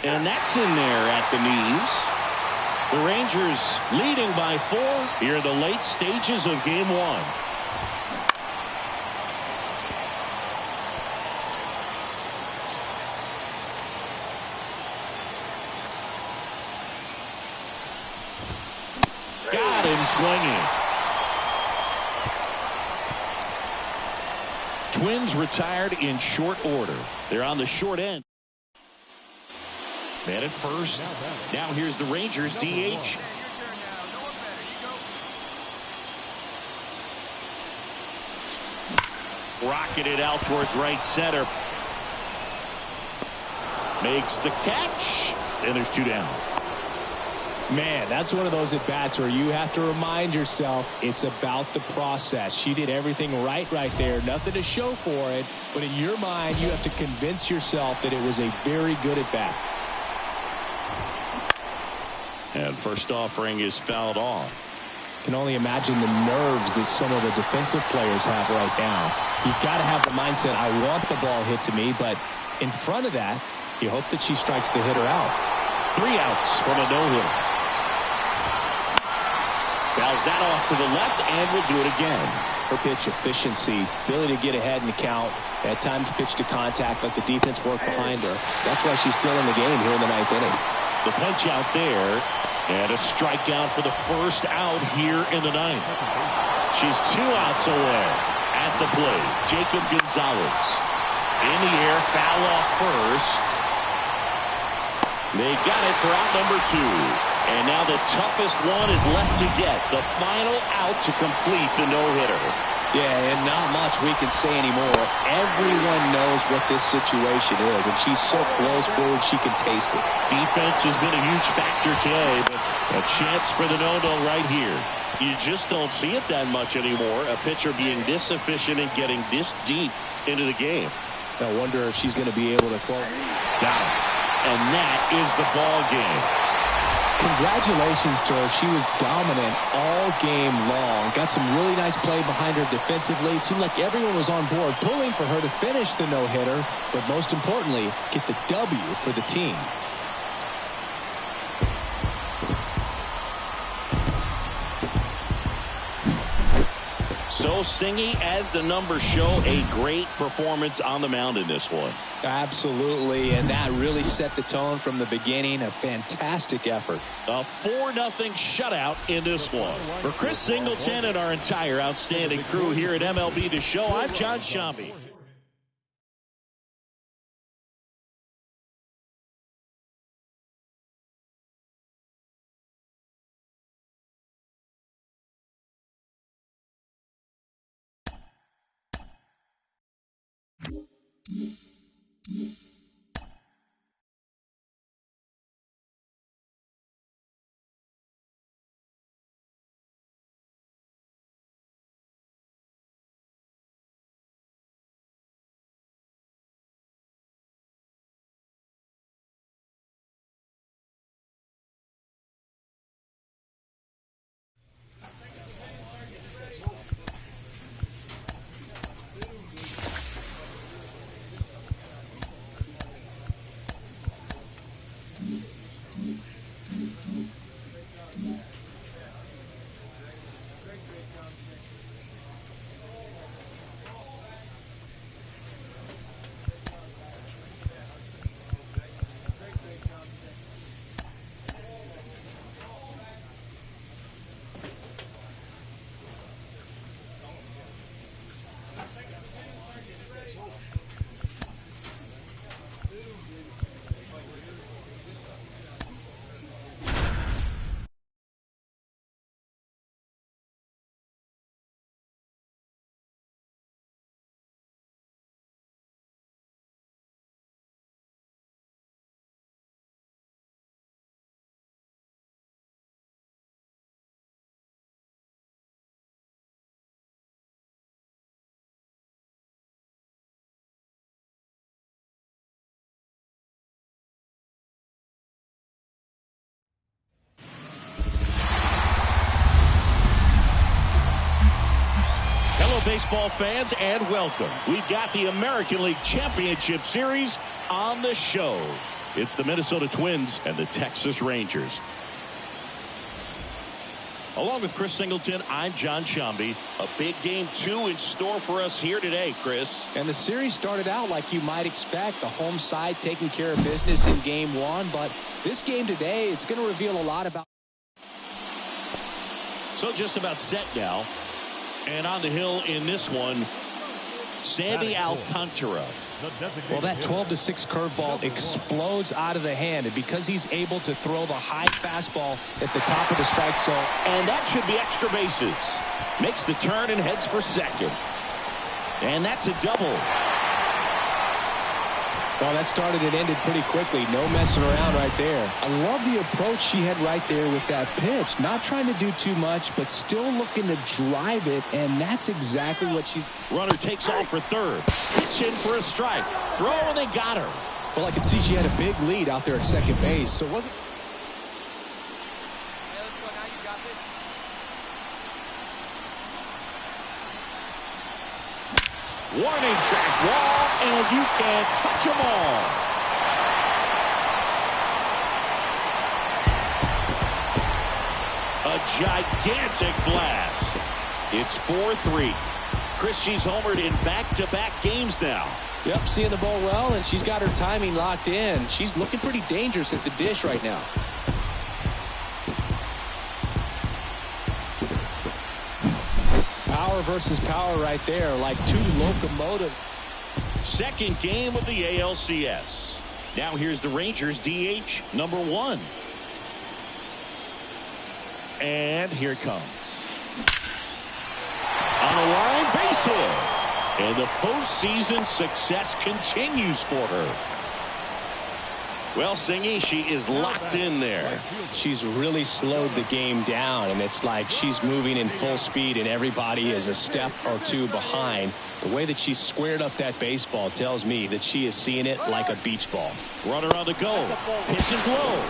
And that's in there at the knees. The Rangers leading by 4 here in the late stages of game 1. Got him swinging. Twins retired in short order. They're on the short end. Man at first. Now here's the Rangers DH. Rocketed out towards right center. Makes the catch. And there's 2 down. Man, that's one of those at-bats where you have to remind yourself it's about the process. She did everything right there. Nothing to show for it. But in your mind, you have to convince yourself that it was a very good at-bat. And first offering is fouled off. Can only imagine the nerves that some of the defensive players have right now. You've got to have the mindset, I want the ball hit to me, but in front of that, you hope that she strikes the hitter out. 3 outs from a no-hitter. Fouls that off to the left and will do it again. Her pitch efficiency, ability to get ahead in the count, at times pitch to contact, let the defense work behind her. That's why she's still in the game here in the 9th inning. The punch out there, and a strikeout for the first out here in the 9th. She's 2 outs away at the plate. Jacob Gonzalez in the air, foul off first. They got it for out number 2. And now the toughest one is left to get. The final out to complete the no-hitter. Yeah, and not much we can say anymore. Everyone knows what this situation is, and she's so close forward she can taste it. Defense has been a huge factor today, but a chance for the no-no right here. You just don't see it that much anymore. A pitcher being this efficient and getting this deep into the game. I wonder if she's going to be able to close. Down. And that is the ball game. Congratulations to her. She was dominant all game long. Got some really nice play behind her defensively. It seemed like everyone was on board pulling for her to finish the no-hitter, but most importantly, get the W for the team. So Singy, as the numbers show, a great performance on the mound in this one. Absolutely, and that really set the tone from the beginning. A fantastic effort. A 4-0 shutout in this one. For Chris Singleton and our entire outstanding crew here at MLB The Show, I'm John Shambi. baseball fans, and welcome. We've got the American League Championship Series on the show. It's the Minnesota Twins and the Texas Rangers. Along with Chris Singleton, I'm John Shambi. A big game 2 in store for us here today, Chris. And the series started out like you might expect. The home side taking care of business in game 1. But this game today is going to reveal a lot about. So just about set now. And on the hill in this one, Sandy Alcantara. Well, that 12-6 curveball explodes out of the hand, and because he's able to throw the high fastball at the top of the strike zone. And that should be extra bases. Makes the turn and heads for second. And that's a double. Well, that started and ended pretty quickly. No messing around right there. I love the approach she had right there with that pitch. Not trying to do too much, but still looking to drive it, and that's exactly what she's... Runner takes off for third. Pitch in for a strike. Throw, and they got her. Well, I could see she had a big lead out there at second base, so it wasn't... Let's go now. You got this. Warning track wall, and you can't touch them all. A gigantic blast. It's 4-3. Chris, she's homered in back-to-back games now. Yep, seeing the ball well, and she's got her timing locked in. She's looking pretty dangerous at the dish right now. Power versus power right there, like two locomotives. Second game of the ALCS. Now here's the Rangers DH number 1. And here it comes. On a line, base hit. And the postseason success continues for her. Well, Singy, she is locked in there. She's really slowed the game down, and it's like she's moving in full speed, and everybody is a step or two behind. The way that she squared up that baseball tells me that she is seeing it like a beach ball. Runner on the go. Pitch is low.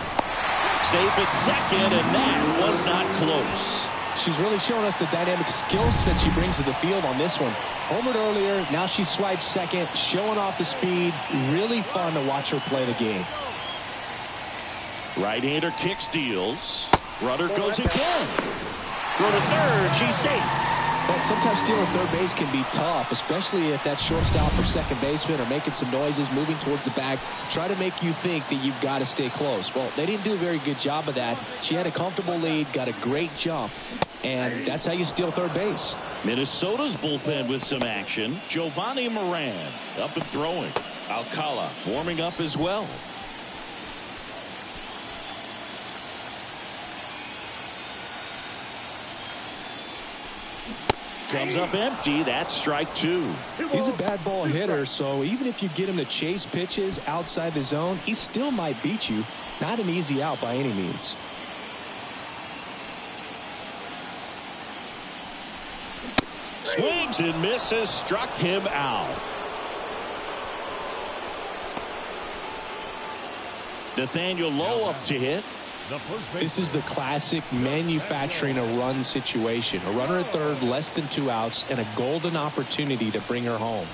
Safe at second, and that was not close. She's really showing us the dynamic skill set she brings to the field on this one. Homered earlier, now she swipes second, showing off the speed. Really fun to watch her play the game. Right-hander kicks, deals. Runner goes again. Throw to third. She's safe. Well, sometimes stealing third base can be tough, especially if that shortstop or second baseman are making some noises, moving towards the bag, try to make you think that you've got to stay close. Well, they didn't do a very good job of that. She had a comfortable lead, got a great jump, and that's how you steal third base. Minnesota's bullpen with some action. Giovanni Moran up and throwing. Alcala warming up as well. Comes up empty. That's strike 2. He's a bad ball hitter, so even if you get him to chase pitches outside the zone, he still might beat you. Not an easy out by any means. Swings and misses. Struck him out. Nathaniel Lowe up to hit. This is the classic manufacturing a run situation. A runner at third, less than 2 outs, and a golden opportunity to bring her home.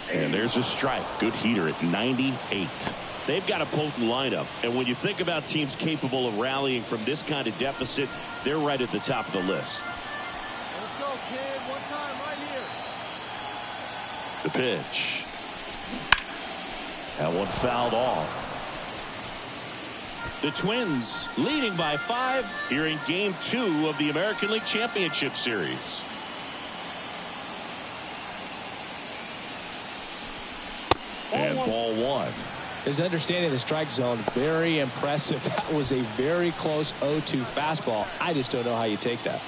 And there's a strike. Good heater at 98. They've got a potent lineup. And when you think about teams capable of rallying from this kind of deficit, they're right at the top of the list. Let's go, kid. One time right here. The pitch. That one fouled off. The Twins leading by 5 here in Game 2 of the American League Championship Series. And ball 1. His understanding of the strike zone, very impressive. That was a very close 0-2 fastball. I just don't know how you take that.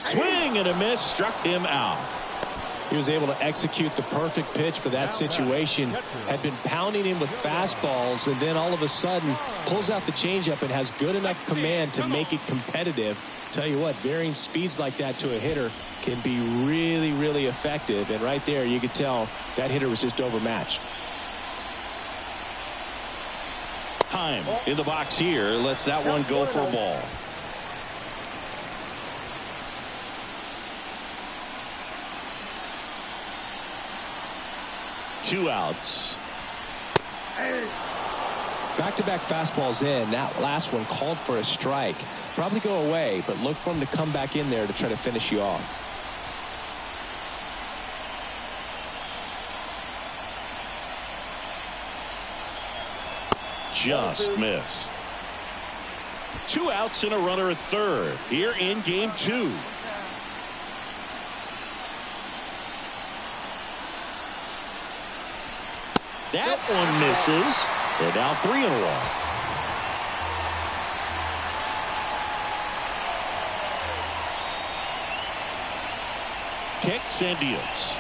Swing and a miss, struck him out. He was able to execute the perfect pitch for that situation. Had been pounding him with fastballs, and then all of a sudden pulls out the changeup and has good enough command to make it competitive. Tell you what, varying speeds like that to a hitter can be really, really effective. And right there, you could tell that hitter was just overmatched. Heim in the box here. Lets that one go for a ball. Two outs. Back-to-back fastballs in. That last one called for a strike. Probably go away, but look for him to come back in there to try to finish you off. Just missed. Two outs and a runner at third here in game two. That one misses. They're now 3-1. Kicks and deals.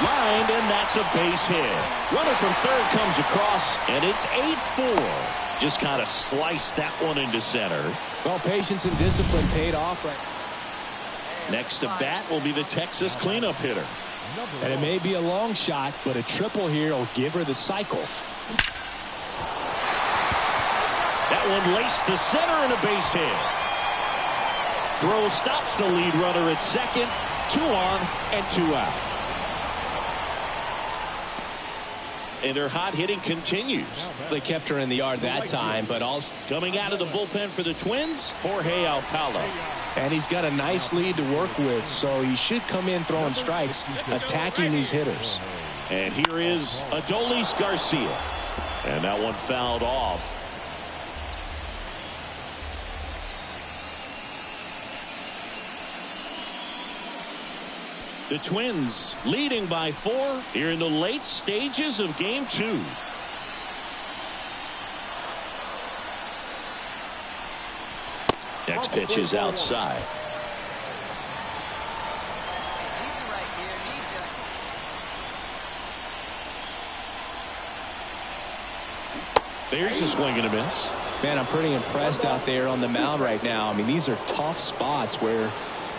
Lined, and that's a base hit. Runner from third comes across, and it's 8-4. Just kind of sliced that one into center. Well, patience and discipline paid off right. Next to bat will be the Texas cleanup hitter. And it may be a long shot, but a triple here will give her the cycle. That one laced to center and a base hit. Throw stops the lead runner at second. 2 on and 2 out. And their hot hitting continues. They kept her in the yard that time, but also coming out of the bullpen for the Twins, Jorge Alcala. And he's got a nice lead to work with, so he should come in throwing strikes, attacking these hitters. And here is Adolis Garcia. And that one fouled off. The Twins leading by 4 here in the late stages of game 2. Next pitch is outside. There's a swing and a miss. Man, I'm pretty impressed out there on the mound right now. I mean, these are tough spots where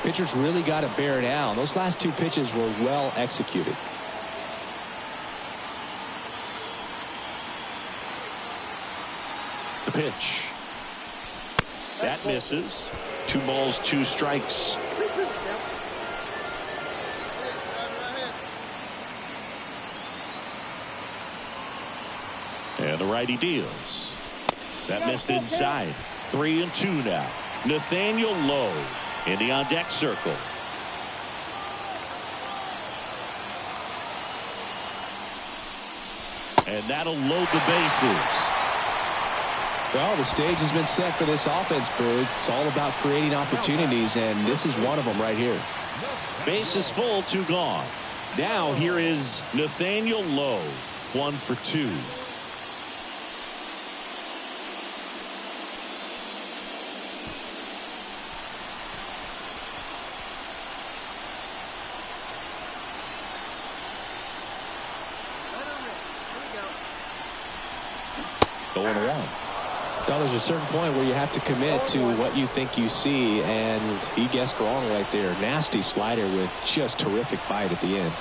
pitchers really got to bear down. Those last 2 pitches were well executed. The pitch. That misses. 2 balls, 2 strikes. And the righty deals. That missed inside. 3-2 now. Nathaniel Lowe in the on-deck circle. And that'll load the bases. Well, the stage has been set for this offense, Boog. It's all about creating opportunities, and this is one of them right here. Bases full, 2 gone. Now here is Nathaniel Lowe, 1 for 2. Going 1. Well, there's a certain point where you have to commit to what you think you see, and he guessed wrong right there. Nasty slider with just terrific bite at the end.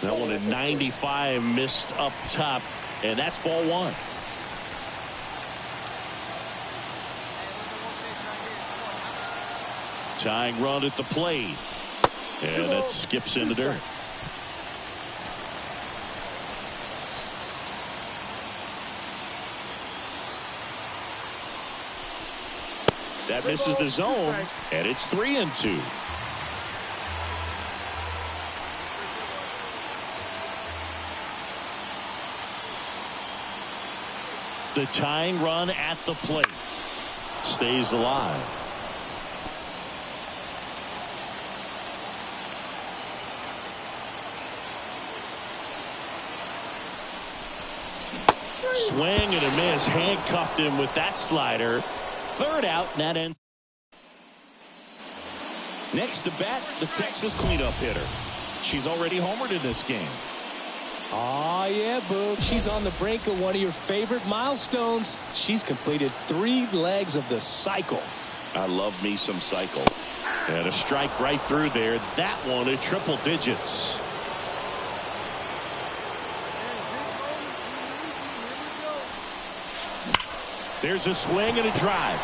That one at 95 missed up top, and that's ball 1. Tying run at the plate. And that skips in the dirt. That misses the zone, and it's 3-2. The tying run at the plate stays alive. Swing and a miss. Handcuffed him with that slider. 3rd out, and that ends. Next to bat, the Texas cleanup hitter. She's already homered in this game. Oh, yeah, Boog. She's on the brink of one of your favorite milestones. She's completed 3 legs of the cycle. I love me some cycle. And a strike right through there. That one at triple digits. There's a swing and a drive.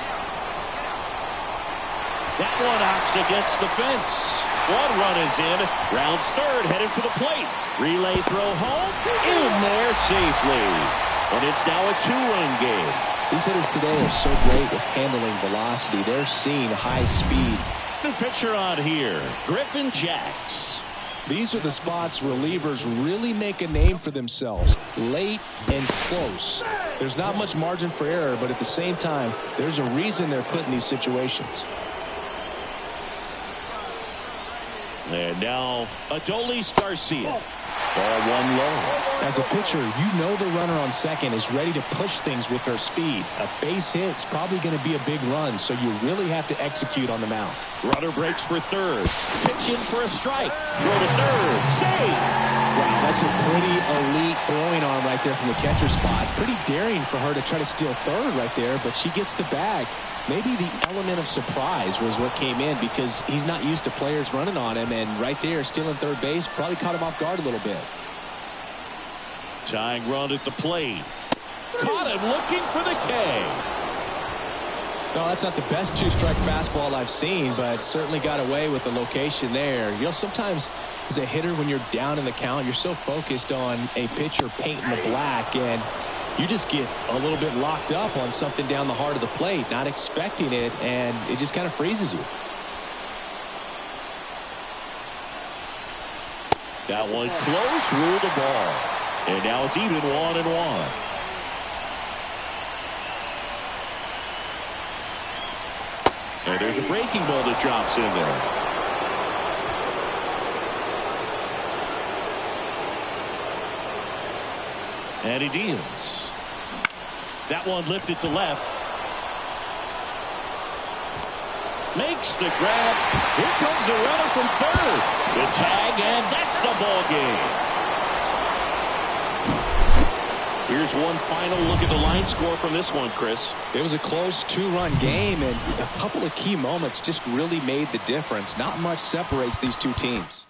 That one knocks against the fence. One run is in. Rounds third, headed for the plate. Relay throw home. In there safely. And it's now a 2-run game. These hitters today are so great with handling velocity. They're seeing high speeds. The pitcher on here, Griffin Jax. These are the spots relievers really make a name for themselves. Late and close. There's not much margin for error, but at the same time, there's a reason they're put in these situations. And now, Adolis Garcia. Ball one low. As a pitcher, you know the runner on second is ready to push things with her speed. A base hit's probably going to be a big run, so you really have to execute on the mound. Runner breaks for third. Pitch in for a strike. Throw to third. Save. Wow, that's a pretty elite throwing arm right there from the catcher spot. Pretty daring for her to try to steal third right there, but she gets the bag. Maybe the element of surprise was what came in because he's not used to players running on him, and right there, stealing third base probably caught him off guard a little bit. Tying run at the plate. Caught him looking for the K. No, that's not the best 2-strike fastball I've seen, but certainly got away with the location there. You know, sometimes as a hitter, when you're down in the count, you're so focused on a pitcher painting the black, and you just get a little bit locked up on something down the heart of the plate, not expecting it, and it just kind of freezes you. That one close, ruled the ball. And now it's even 1-1. And there's a breaking ball that drops in there. And he deals. That one lifted to left. Makes the grab. Here comes the runner from third. The tag, and that's the ball game. Here's one final look at the line score from this one, Chris. It was a close 2-run game, and a couple of key moments just really made the difference. Not much separates these two teams.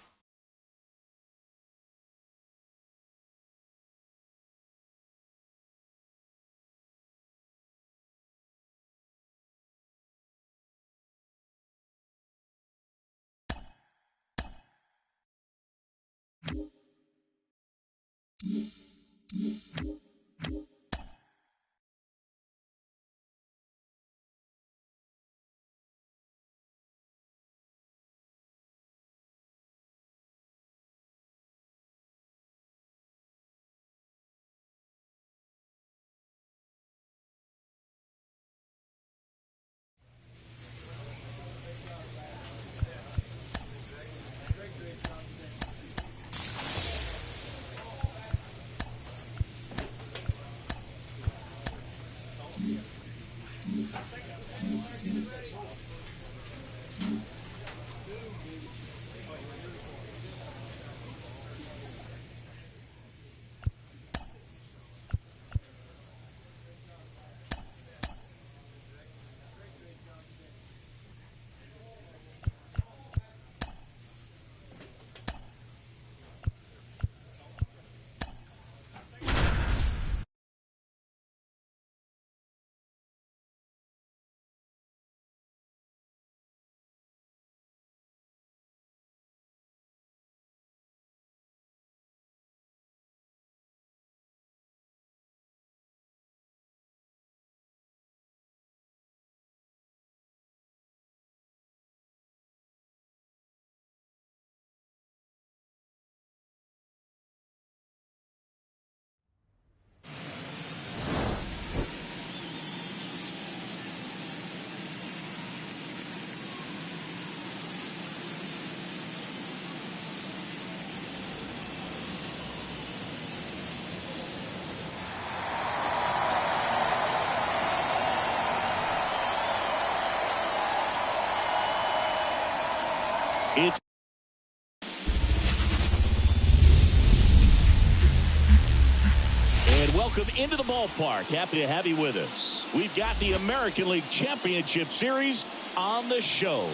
Welcome into the ballpark. Happy to have you with us. We've got the American League Championship Series on the show.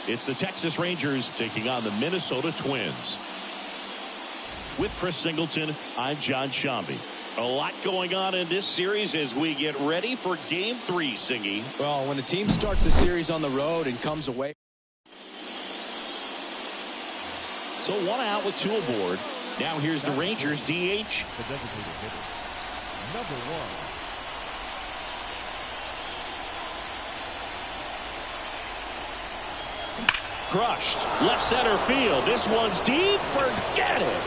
It's the Texas Rangers taking on the Minnesota Twins. With Chris Singleton, I'm John Shambi. A lot going on in this series as we get ready for Game 3, Singy. Well, when a team starts a series on the road and comes away. So 1 out with 2 aboard. Now here's the Rangers DH. The designated hitter, number 1. Crushed. Left center field. This one's deep. Forget it.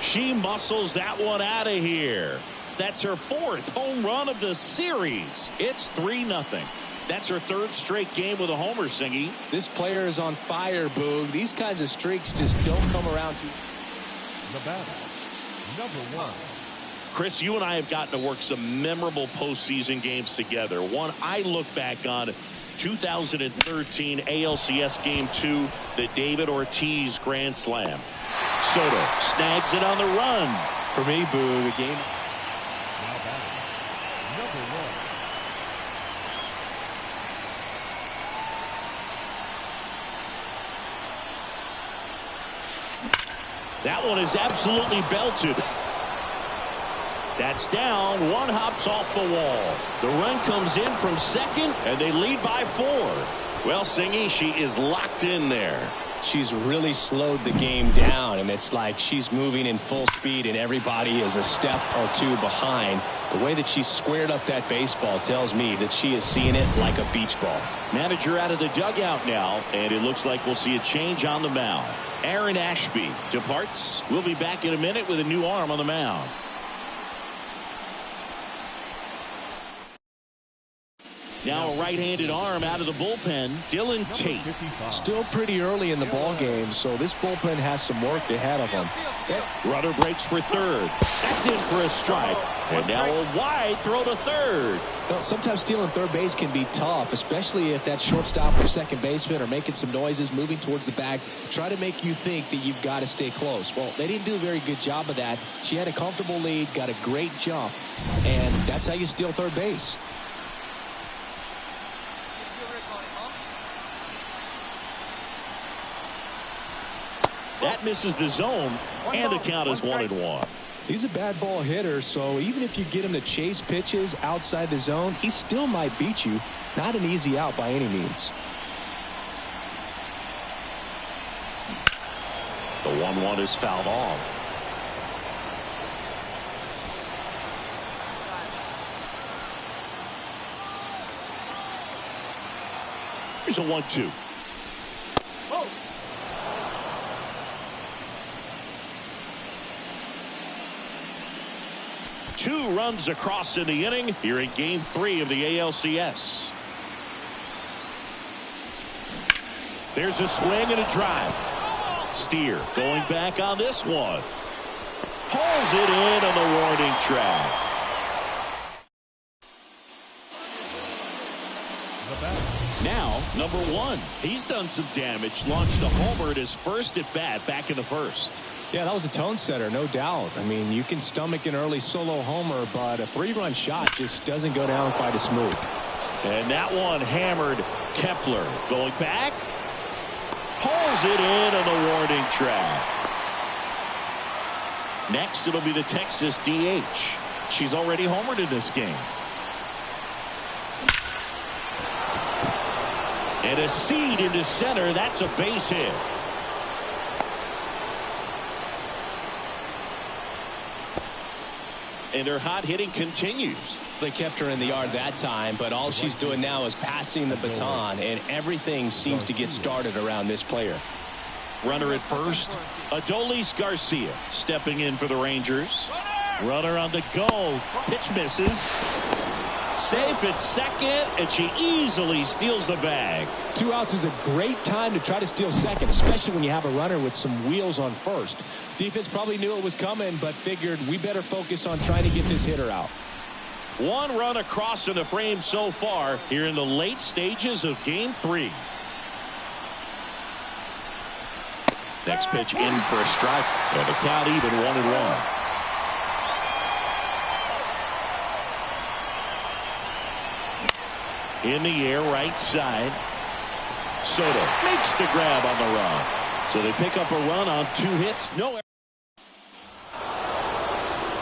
She muscles that one out of here. That's her 4th home run of the series. It's 3-0. That's her 3rd straight game with a homer, Singy. This player is on fire, Boog. These kinds of streaks just don't come around too. The batter, number 1. Chris, you and I have gotten to work some memorable postseason games together. One I look back on, 2013 ALCS Game 2, the David Ortiz Grand Slam. Soto snags it on the run. For me, Boog, the game. Now batting, number 1. That one is absolutely belted. That's down. One hops off the wall. The run comes in from second, and they lead by 4. Well, Singy, she is locked in there. She's really slowed the game down, and it's like she's moving in full speed, and everybody is a step or 2 behind. The way that she squared up that baseball tells me that she is seeing it like a beach ball. Manager out of the dugout now, and it looks like we'll see a change on the mound. Aaron Ashby departs. We'll be back in a minute with a new arm on the mound. Now a right-handed arm out of the bullpen, Dylan Tate. Still pretty early in the ball game, so this bullpen has some work ahead of them. Runner breaks for third. That's in for a strike. And now a wide throw to third. Well, sometimes stealing third base can be tough, especially if that shortstop or second baseman are making some noises, moving towards the bag, try to make you think that you've got to stay close. Well, they didn't do a very good job of that. She had a comfortable lead, got a great jump, and that's how you steal third base. That misses the zone, and the count is 1-1. He's a bad ball hitter, so even if you get him to chase pitches outside the zone, he still might beat you. Not an easy out by any means. The 1-1 is fouled off. Here's a 1-2. 2 runs across in the inning here in Game 3 of the ALCS. There's a swing and a drive. Steer going back on this one. Pulls it in on the warning track. Now, number 1. He's done some damage. Launched a homer at his first at bat back in the first. Yeah, that was a tone setter, no doubt. I mean, you can stomach an early solo homer, but a 3-run shot just doesn't go down quite as smooth. And that one hammered. Kepler going back. Pulls it in on the warning track. Next, it'll be the Texas DH. She's already homered in this game. And a seed into center. That's a base hit. And her hot hitting continues. They kept her in the yard that time, but all she's doing now is passing the baton, and everything seems to get started around this player. Runner at first, Adolis Garcia stepping in for the Rangers. Runner on the go. Pitch misses. Safe at second, and she easily steals the bag. 2 outs is a great time to try to steal second, especially when you have a runner with some wheels on first. Defense probably knew it was coming, but figured we better focus on trying to get this hitter out. 1 run across in the frame so far here in the late stages of Game 3. Next pitch in for a strike. And the count even 1-1. In the air, right side. Soto makes the grab on the run. So they pick up a run on 2 hits. No error.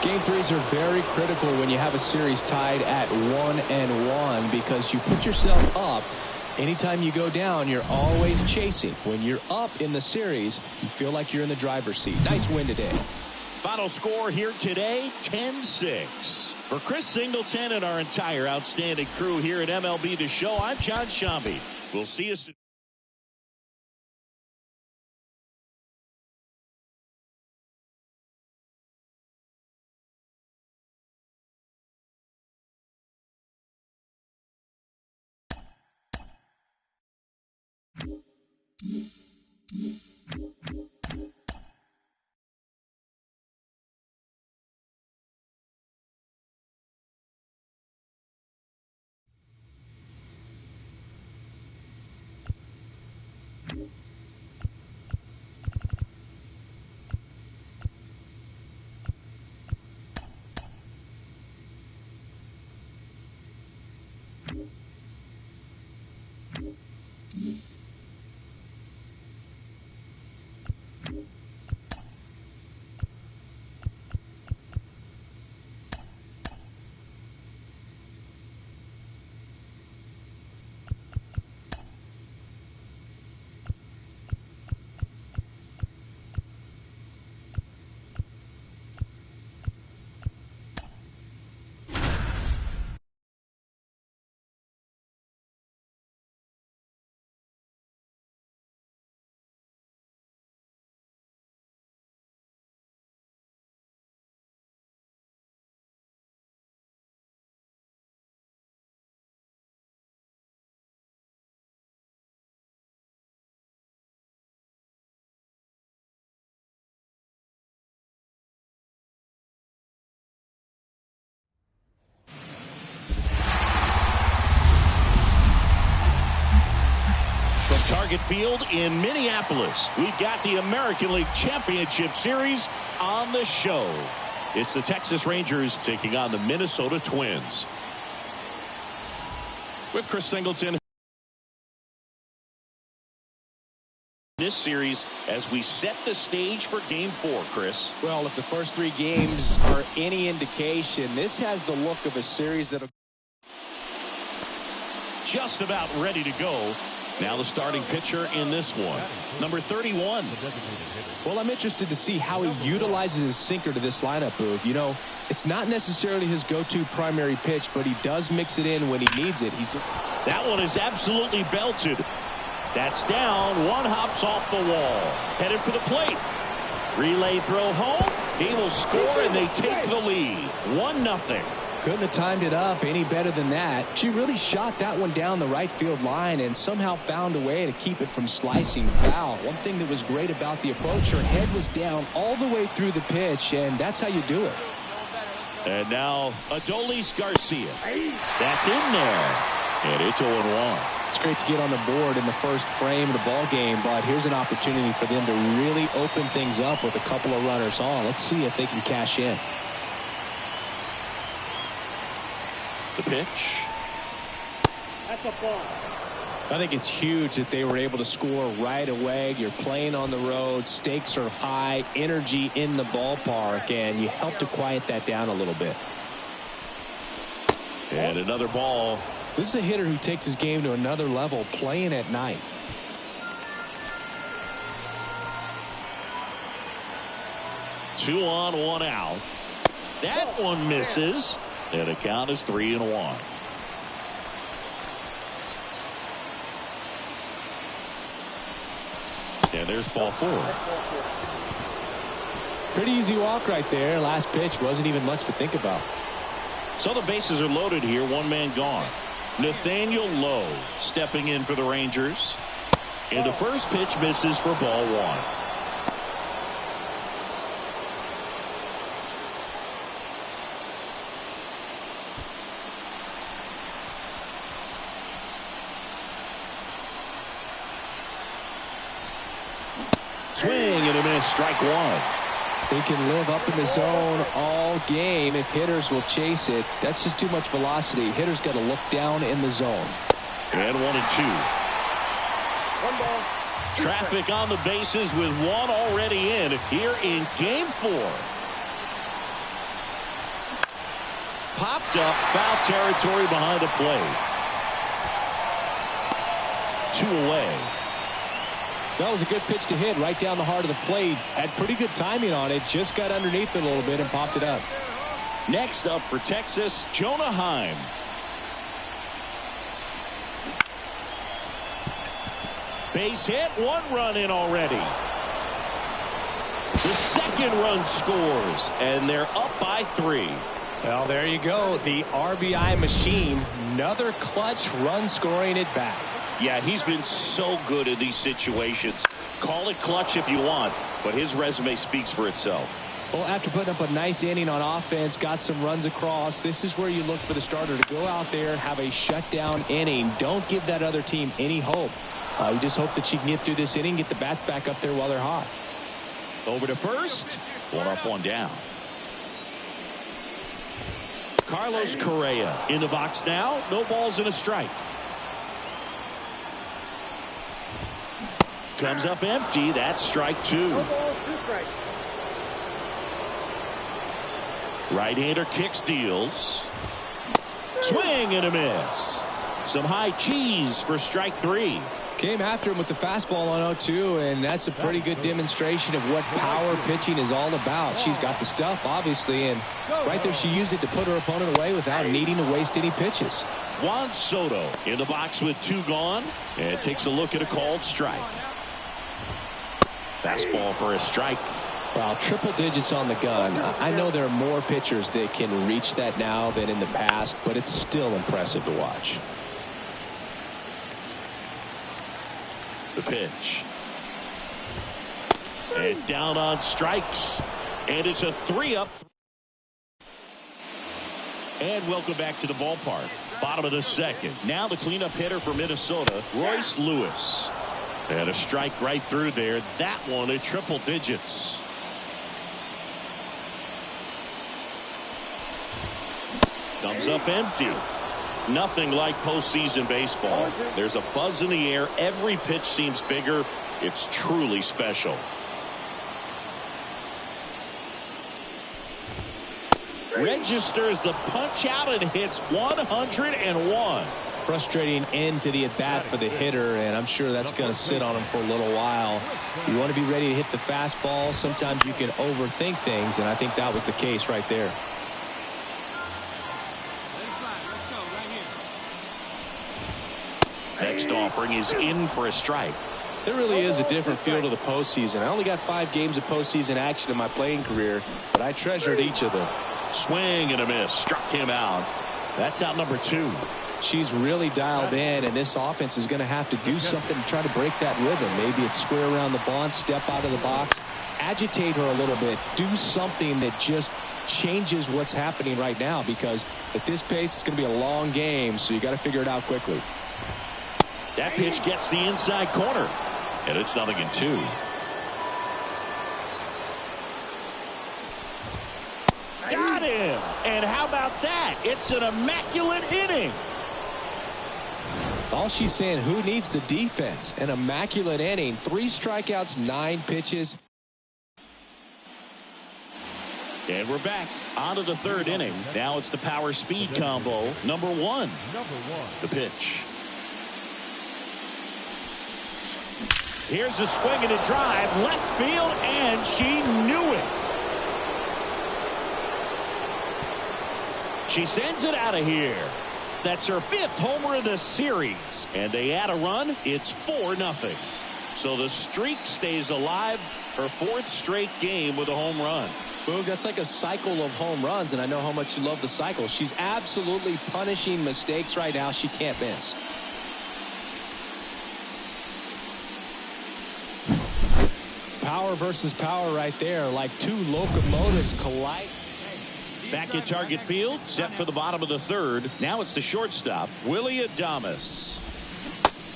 Game threes are very critical when you have a series tied at 1-1 because you put yourself up. Anytime you go down, you're always chasing. When you're up in the series, you feel like you're in the driver's seat. Nice win today. Final score here today, 10-6. For Chris Singleton and our entire outstanding crew here at MLB The Show, I'm John Shambi. We'll see you soon. Target Field in Minneapolis, we've got the American League Championship Series on the show. It's the Texas Rangers taking on the Minnesota Twins. With Chris Singleton. This series as we set the stage for Game 4, Chris. Well, if the first 3 games are any indication, this has the look of a series that'll just about ready to go. Now the starting pitcher in this one, number 31. Well, I'm interested to see how he utilizes his sinker to this lineup, Boog. You know, it's not necessarily his go-to primary pitch, but he does mix it in when he needs it. That one is absolutely belted. That's down. One hops off the wall. Headed for the plate. Relay throw home. He will score, and they take the lead. 1-0. Couldn't have timed it up any better than that. She really shot that one down the right field line and somehow found a way to keep it from slicing foul. One thing that was great about the approach, her head was down all the way through the pitch, and that's how you do it. And now Adolis Garcia. That's in there. And it's 0-1. It's great to get on the board in the first frame of the ball game, but here's an opportunity for them to really open things up with a couple of runners on. Let's see if they can cash in. The pitch. That's a ball. I think it's huge that they were able to score right away. You're playing on the road. Stakes are high. Energy in the ballpark. And you help to quiet that down a little bit. And another ball. This is a hitter who takes his game to another level, playing at night. Two on, one out. That one misses. And the count is 3-1. And there's ball 4. Pretty easy walk right there. Last pitch wasn't even much to think about. So the bases are loaded here. One man gone. Nathaniel Lowe stepping in for the Rangers. And the first pitch misses for ball 1. Swing and a miss, strike one. They can live up in the zone all game if hitters will chase it. That's just too much velocity. Hitters got to look down in the zone. And 1-2. 1 ball. Traffic on the bases with one already in here in game 4. Popped up, foul territory behind the plate. 2 away. That was a good pitch to hit right down the heart of the plate. Had pretty good timing on it. Just got underneath it a little bit and popped it up. Next up for Texas, Jonah Heim. Base hit, 1 run in already. The second run scores, and they're up by 3. Well, there you go. The RBI machine. Another clutch run scoring at bat. Yeah, he's been so good in these situations. Call it clutch if you want, but his resume speaks for itself. Well, after putting up a nice inning on offense, got some runs across, this is where you look for the starter to go out there, have a shutdown inning. Don't give that other team any hope. You just hope that she can get through this inning, get the bats back up there while they're hot. Over to first. 1 up, 1 down. Carlos Correa in the box now. No balls and a strike. Comes up empty. That's strike 2. 1 ball, 2 strikes. Right-hander kicks, deals. Swing and a miss. Some high cheese for strike 3. Came after him with the fastball on 0-2, and that's a pretty good demonstration of what power pitching is all about. She's got the stuff, obviously, and right there she used it to put her opponent away without needing to waste any pitches. Juan Soto in the box with 2 gone, and takes a look at a called strike. Fastball for a strike. Well, triple digits on the gun. I know there are more pitchers that can reach that now than in the past, but it's still impressive to watch. The pitch. And down on strikes. And it's a 3-up. And welcome back to the ballpark. Bottom of the second. Now the cleanup hitter for Minnesota, Royce Lewis. And a strike right through there. That one at triple digits. Comes up empty. Nothing like postseason baseball. There's a buzz in the air. Every pitch seems bigger. It's truly special. Registers the punch out and hits 101. Frustrating end to the at-bat for the hitter, and I'm sure that's going to sit on him for a little while. You want to be ready to hit the fastball. Sometimes you can overthink things, and I think that was the case right there. Next offering is in for a strike. There really is a different feel to the postseason. I only got 5 games of postseason action in my playing career, but I treasured each of them. Swing and a miss. Struck him out. That's out number 2. She's really dialed in, and this offense is going to have to do something to try to break that rhythm. Maybe it's square around the bunt, step out of the box, agitate her a little bit, do something that just changes what's happening right now, because at this pace it's going to be a long game, so you got to figure it out quickly. That pitch gets the inside corner, and it's 0-2. Got him! And how about that? It's an immaculate inning. All she's saying, who needs the defense? An immaculate inning. 3 strikeouts, 9 pitches. And we're back onto the 3rd inning. Now it's the power speed combo. Number 1. The pitch. Here's the swing and a drive. Left field, and she knew it. She sends it out of here. That's her 5th homer of the series. And they add a run. It's 4-0. So the streak stays alive. Her 4th straight game with a home run. Boog, that's like a cycle of home runs, and I know how much you love the cycle. She's absolutely punishing mistakes right now. She can't miss. Power versus power right there, like 2 locomotives collide. Back at Target Field, set for the bottom of the 3rd. Now it's the shortstop, Willy Adames.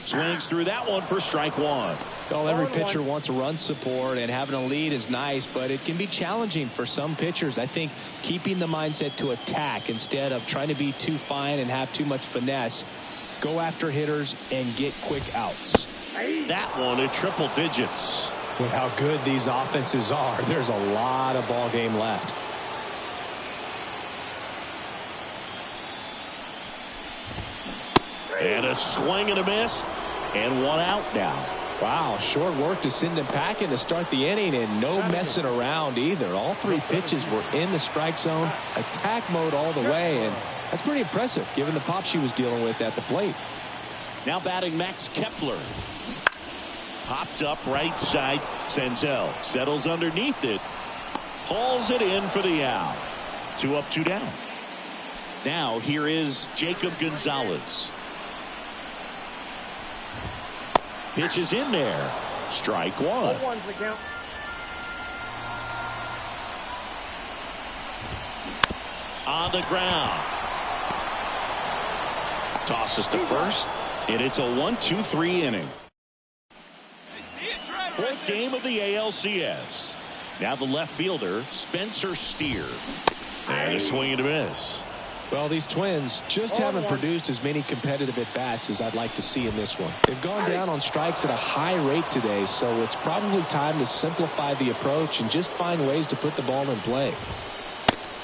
Swings through that one for strike 1. Well, every pitcher wants run support, and having a lead is nice, but it can be challenging for some pitchers. I think keeping the mindset to attack instead of trying to be too fine and have too much finesse, go after hitters and get quick outs. That one at triple digits. With how good these offenses are, there's a lot of ball game left. And a swing and a miss, and one out now. Wow, short work to send him packing to start the inning, and no messing around either. All three pitches were in the strike zone, attack mode all the way, and that's pretty impressive given the pop she was dealing with at the plate. Now batting Max Kepler. Popped up right side. Senzel settles underneath it. Hauls it in for the out. 2 up, 2 down. Now here is Jacob Gonzalez. Pitch is in there. Strike one. On the ground. Tosses to first. And it's a 1-2-3 inning. Fourth game of the ALCS. Now the left fielder, Spencer Steer. And a swing and a miss. Well, these Twins just haven't produced as many competitive at-bats as I'd like to see in this one. They've gone down on strikes at a high rate today, so it's probably time to simplify the approach and just find ways to put the ball in play.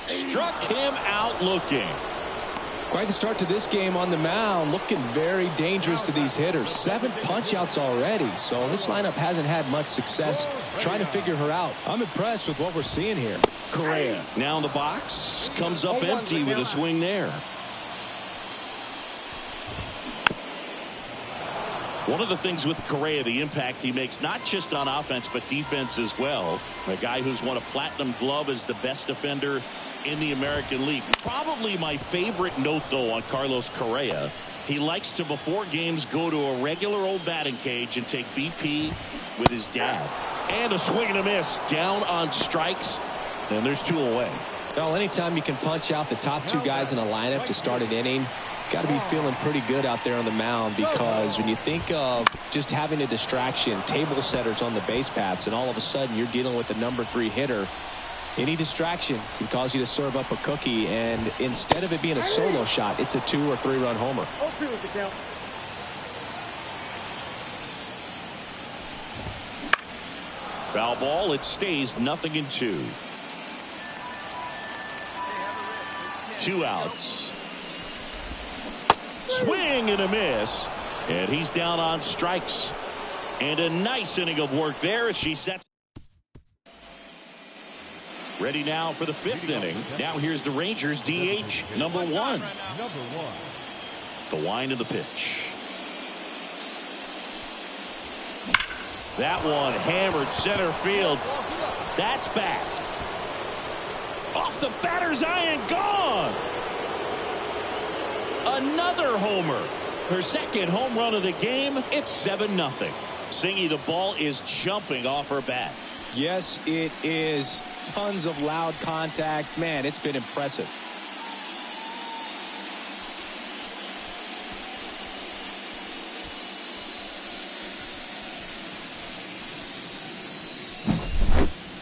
Struck him out looking. Quite the start to this game on the mound, looking very dangerous to these hitters. 7 punch-outs already, so this lineup hasn't had much success trying to figure her out. I'm impressed with what we're seeing here. Correa now in the box, comes up empty with a swing there. One of the things with Correa, the impact he makes not just on offense but defense as well. A guy who's won a platinum glove as the best defender in the American League. Probably my favorite note, though, on Carlos Correa. He likes to, before games, go to a regular old batting cage and take BP with his dad. And a swing and a miss. Down on strikes. And there's 2 away. Well, anytime you can punch out the top 2 guys in a lineup to start an inning, got to be feeling pretty good out there on the mound, because when you think of just having a distraction, table setters on the base paths, and all of a sudden you're dealing with the number 3 hitter, any distraction can cause you to serve up a cookie, and instead of it being a solo shot, it's a 2 or 3 run homer. Foul ball. It stays 0-2. 2 outs. Swing and a miss. And he's down on strikes. And a nice inning of work there as she sets. Ready now for the 5th inning. Now here's the Rangers DH number 1. The wind of the pitch. That one hammered center field. That's back. Off the batter's eye and gone. Another homer. Her second home run of the game. It's 7-0. Singy, the ball is jumping off her bat. Yes, it is. Tons of loud contact. Man, it's been impressive.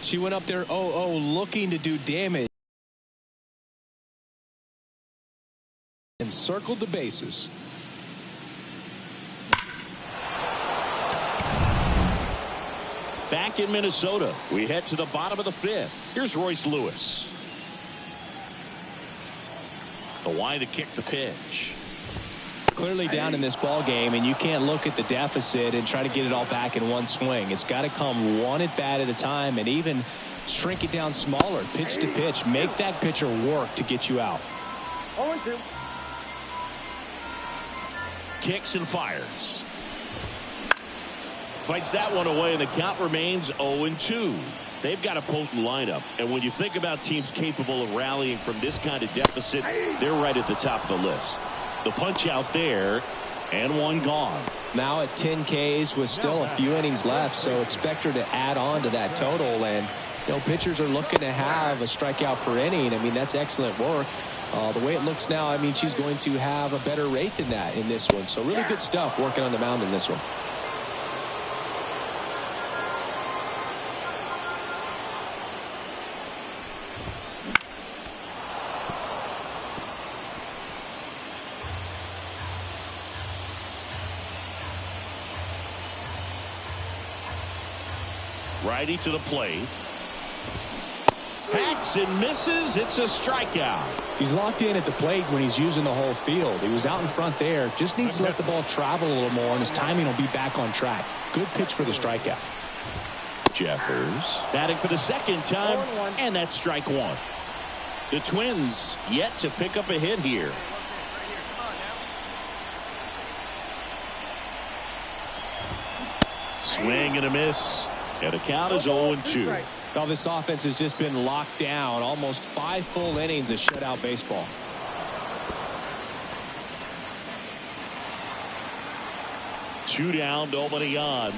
She went up there 0-0 looking to do damage and circled the bases. Back in Minnesota, we head to the bottom of the 5th. Here's Royce Lewis. The wind to kick the pitch. Clearly down in this ball game, and you can't look at the deficit and try to get it all back in one swing. It's got to come one at bat at a time, and even shrink it down smaller, pitch to pitch. Make that pitcher work to get you out. 0-2. Kicks and fires. Fights that one away, and the count remains 0-2. They've got a potent lineup, and when you think about teams capable of rallying from this kind of deficit, they're right at the top of the list. The punch out there, and one gone. Now at 10 Ks with still a few innings left, so expect her to add on to that total. And, you know, pitchers are looking to have a strikeout per inning. I mean, that's excellent work. The way it looks now, I mean, she's going to have a better rate than that in this one. So really good stuff working on the mound in this one. Righty to the plate. Hacks and misses. It's a strikeout. He's locked in at the plate when he's using the whole field. He was out in front there. Just needs to let the ball travel a little more, and his timing will be back on track. Good pitch for the strikeout. Jeffers batting for the second time, and that's strike one. The Twins yet to pick up a hit here. Swing and a miss, and the count is 0-2. Well, this offense has just been locked down. Almost 5 full innings of shutout baseball. Two down, nobody on.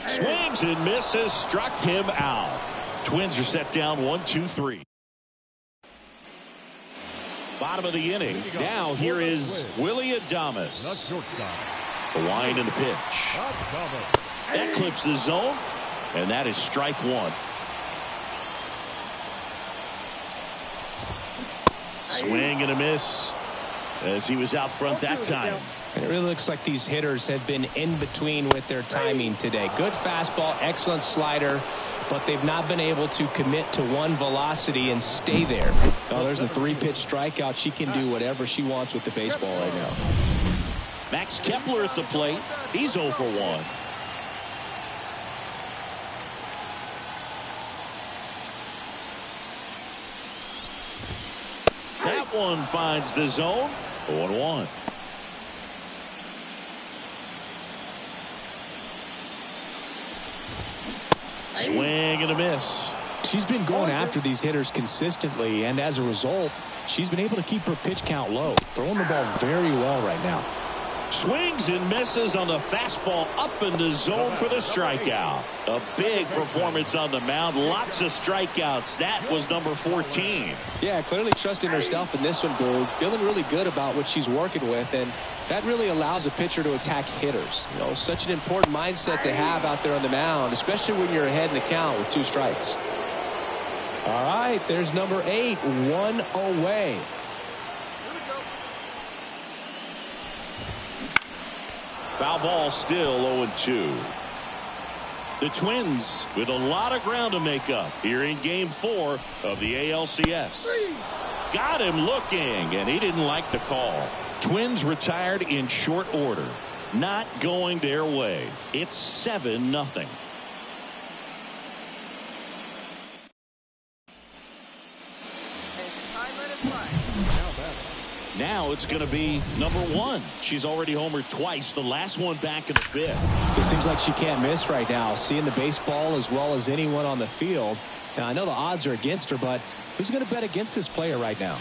Swings and misses, struck him out. Twins are set down 1-2-3. Bottom of the inning. Now here is Willy Adames. The line in the pitch. That clips the zone, and that is strike one. Swing and a miss as he was out front that time. It really looks like these hitters have been in between with their timing today. Good fastball, excellent slider, but they've not been able to commit to one velocity and stay there. Oh, there's a 3-pitch strikeout. She can do whatever she wants with the baseball right now. Max Kepler at the plate. He's 0 for 1. That one finds the zone. 0-1. Swing and a miss. She's been going after these hitters consistently, and as a result, she's been able to keep her pitch count low. Throwing the ball very well right now. Swings and misses on the fastball up in the zone for the strikeout. A big performance on the mound. Lots of strikeouts. That was number 14. Yeah, clearly trusting herself in this one, Boog. Feeling really good about what she's working with, and that really allows a pitcher to attack hitters. You know, such an important mindset to have out there on the mound, especially when you're ahead in the count with 2 strikes. All right, there's number 8, 1 away. Foul ball, still 0-2. The Twins with a lot of ground to make up here in Game 4 of the ALCS. Got him looking, and he didn't like the call. Twins retired in short order. Not going their way. It's 7-0. Now it's going to be number 1. She's already homered twice, the last one back in the 5th. It seems like she can't miss right now, seeing the baseball as well as anyone on the field. Now, I know the odds are against her, but who's going to bet against this player right now?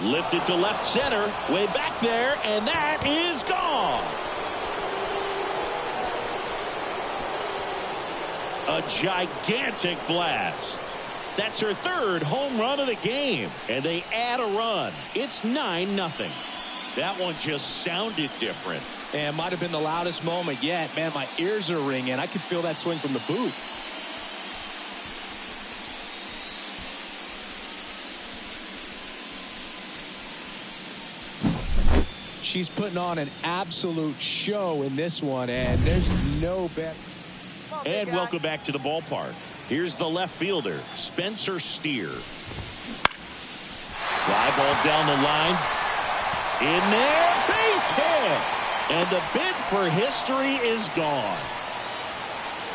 Lifted to left center, way back there, and that is gone. A gigantic blast. That's her 3rd home run of the game, and they add a run. It's 9-0. That one just sounded different. And might have been the loudest moment yet. Man, my ears are ringing. I could feel that swing from the booth. She's putting on an absolute show in this one, and there's no bet. And welcome back to the ballpark. Here's the left fielder, Spencer Steer. Fly ball down the line. In there, base hit. And the bid for history is gone.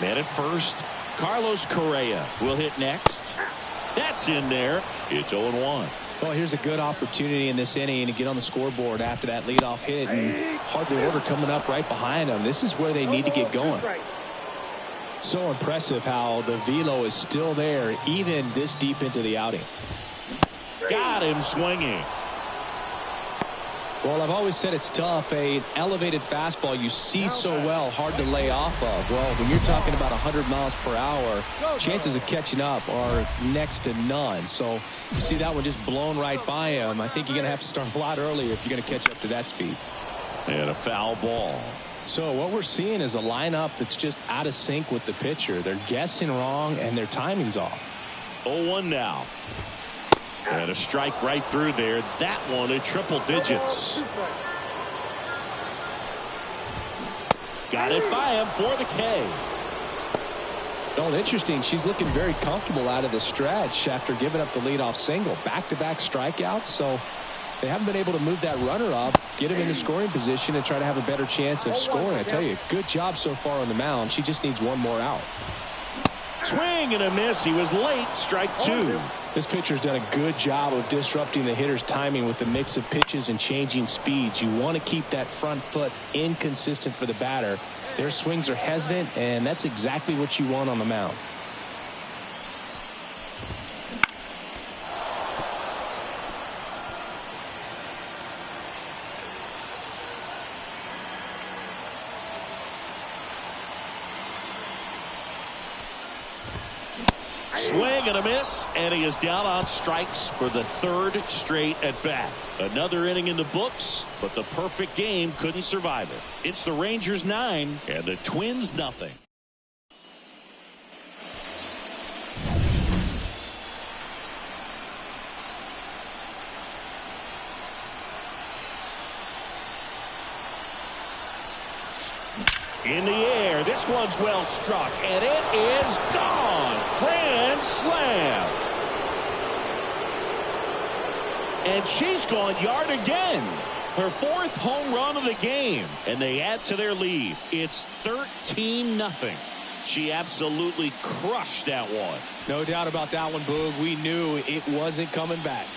Man at first, Carlos Correa will hit next. That's in there. It's 0-1. Well, here's a good opportunity in this inning to get on the scoreboard after that leadoff hit, and hardly order coming up right behind them. This is where they need to get going. So impressive how the velo is still there even this deep into the outing. Got him swinging. Well, I've always said it's tough. An elevated fastball you see so well, hard to lay off of. Well, when you're talking about 100 miles per hour, chances of catching up are next to none. So you see that one just blown right by him. I think you're going to have to start a lot earlier if you're going to catch up to that speed. And a foul ball. So what we're seeing is a lineup that's just out of sync with the pitcher. They're guessing wrong, and their timing's off. 0-1 now. And a strike right through there. That one in triple digits. Got it by him for the K. Well, interesting. She's looking very comfortable out of the stretch after giving up the leadoff single. Back-to-back strikeouts, so they haven't been able to move that runner up, get him in the scoring position, and try to have a better chance of scoring. I tell you, good job so far on the mound. She just needs one more out. Swing and a miss. He was late. Strike two. This pitcher's done a good job of disrupting the hitter's timing with the mix of pitches and changing speeds. You want to keep that front foot inconsistent for the batter. Their swings are hesitant, and that's exactly what you want on the mound. Swing and a miss, and he is down on strikes for the third straight at bat. Another inning in the books, but the perfect game couldn't survive it. It's the Rangers 9 and the Twins nothing. In the air, this one's well struck, and it is gone. Grand slam. And she's gone yard again. Her fourth home run of the game, and they add to their lead. It's 13-0. She absolutely crushed that one. No doubt about that one, Boog. We knew it wasn't coming back.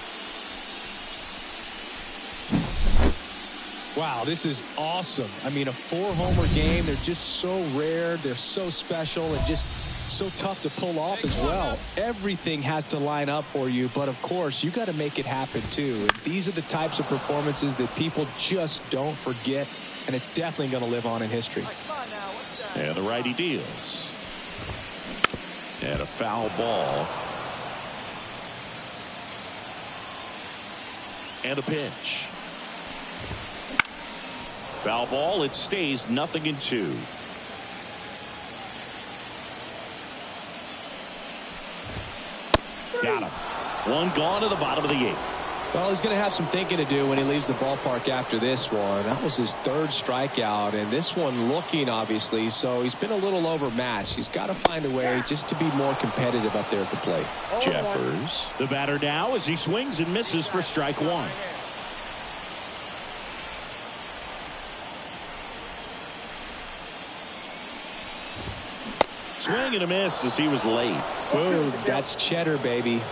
Wow, this is awesome. I mean, a 4-homer game. They're just so rare. They're so special and just so tough to pull off as well. Everything has to line up for you, but of course, you got to make it happen too. And these are the types of performances that people just don't forget, and it's definitely going to live on in history. And the righty deals. And a foul ball. And a pitch. Foul ball. It stays 0-2. Got him. One gone to the bottom of the 8th. Well, he's going to have some thinking to do when he leaves the ballpark after this one. That was his third strikeout, and this one looking, obviously, so he's been a little overmatched. He's got to find a way just to be more competitive up there at the plate. Jeffers, the batter now, as he swings and misses for strike one. Swing and a miss as he was late. Boom, that's cheddar, baby.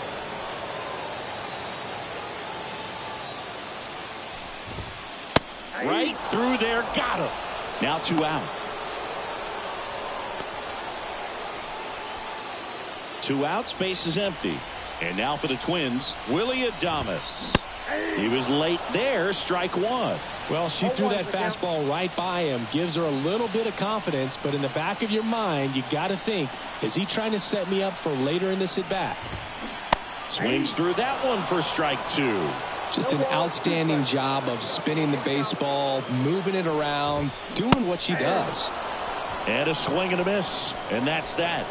Right through there, got him. Now 2 out. 2 outs, base is empty. And now for the Twins, Willy Adames. He was late there, strike one. Well, she threw that fastball right by him, gives her a little bit of confidence, but in the back of your mind, you got to think, is he trying to set me up for later in this at-bat? Swings through that one for strike two. Just an outstanding job of spinning the baseball, moving it around, doing what she does. And a swing and a miss, and that's that.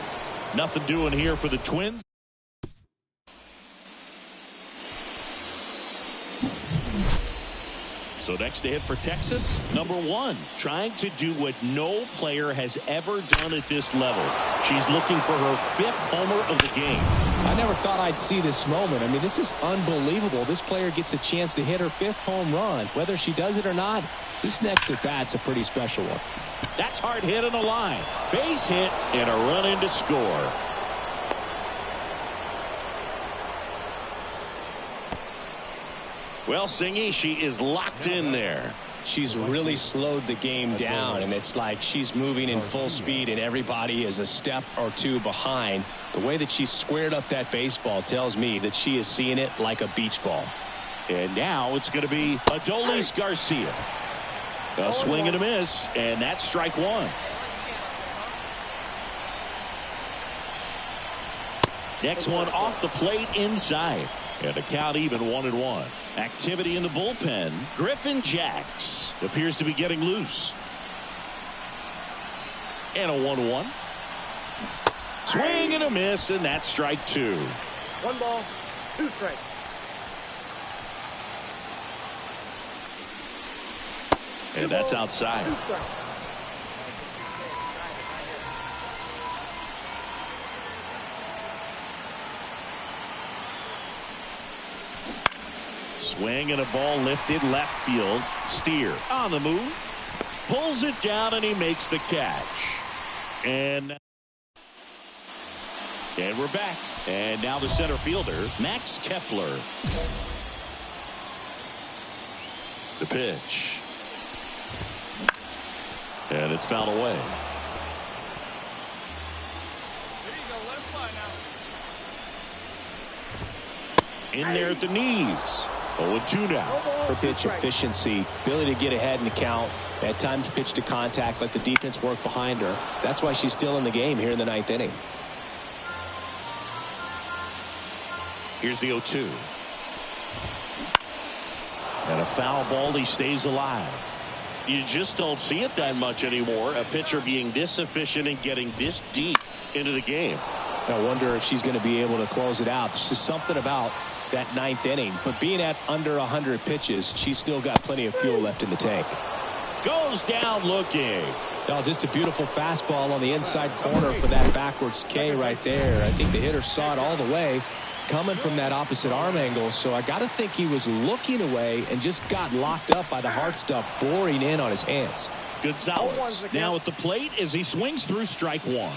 Nothing doing here for the Twins. So next to hit for Texas, number 1, trying to do what no player has ever done at this level. She's looking for her 5th homer of the game. I never thought I'd see this moment. I mean, this is unbelievable. This player gets a chance to hit her 5th home run. Whether she does it or not, this next at bat's a pretty special one. That's hard hit on the line. Base hit and a run in to score. Well, Singy, she is locked in there. She's really slowed the game down, and it's like she's moving in full speed, and everybody is a step or two behind. The way that she squared up that baseball tells me that she is seeing it like a beach ball. And now it's going to be Adolis Garcia. A swing and a miss, and that's strike one. Next one off the plate inside. And the count even 1-1. Activity in the bullpen. Griffin Jax appears to be getting loose. And a 1-1. Swing and a miss, and that's strike two. 1 ball, 2 strikes. And that's outside. Swing and a ball lifted left field. Steer on the move. Pulls it down and he makes the catch. And we're back. And now the center fielder, Max Kepler. The pitch. And it's fouled away. There you go. Let him fly now. In there at the knees. 0-2 now. Her pitch efficiency, ability to get ahead in the count, at times pitch to contact, let the defense work behind her. That's why she's still in the game here in the ninth inning. Here's the 0-2. And a foul ball. He stays alive. You just don't see it that much anymore. A pitcher being this efficient and getting this deep into the game. I wonder if she's going to be able to close it out. There's just something about that ninth inning. But being at under 100 pitches, she's still got plenty of fuel left in the tank. Goes down looking. Oh, just a beautiful fastball on the inside corner for that backwards K right there. I think the hitter saw it all the way coming from that opposite arm angle. So I got to think he was looking away and just got locked up by the hard stuff boring in on his hands. Gonzalez now at the plate as he swings through strike one.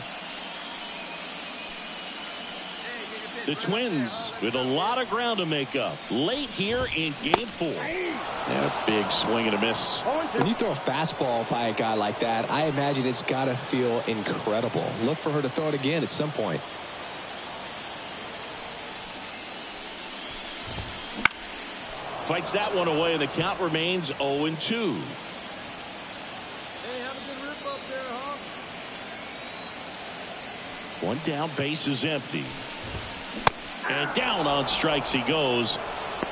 The Twins with a lot of ground to make up late here in game 4. And a big swing and a miss. When you throw a fastball by a guy like that, I imagine it's got to feel incredible. Look for her to throw it again at some point. Fights that one away, and the count remains 0-2. Hey, have a good rip up there, huh? One down, base is empty. And down on strikes he goes.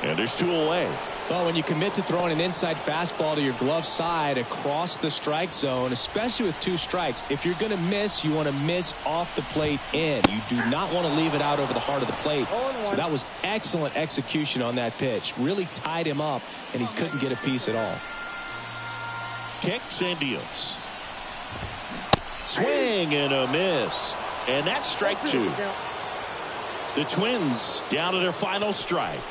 And there's 2 away. Well, when you commit to throwing an inside fastball to your glove side across the strike zone, especially with 2 strikes, if you're going to miss, you want to miss off the plate in. You do not want to leave it out over the heart of the plate. So that was excellent execution on that pitch. Really tied him up, and he couldn't get a piece at all. Kicks and deals. Swing and a miss. And that's strike 2. The Twins down to their final strike.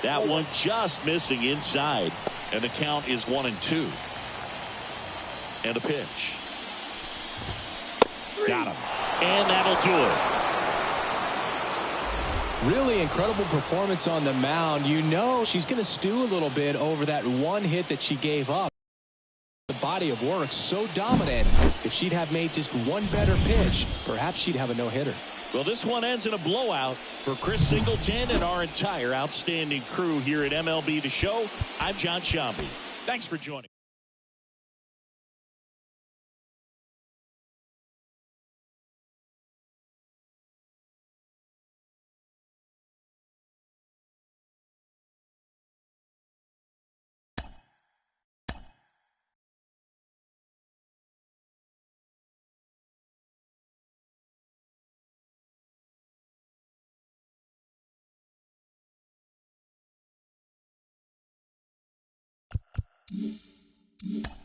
That one just missing inside. And the count is 1-2. And a pitch. Got him. And that'll do it. Really incredible performance on the mound. You know she's going to stew a little bit over that one hit that she gave up. The body of work so dominant. If she'd have made just one better pitch, perhaps she'd have a no-hitter. Well, this one ends in a blowout for Chris Singleton and our entire outstanding crew here at MLB The Show. I'm John Sciambi. Thanks for joining. Mm-hmm.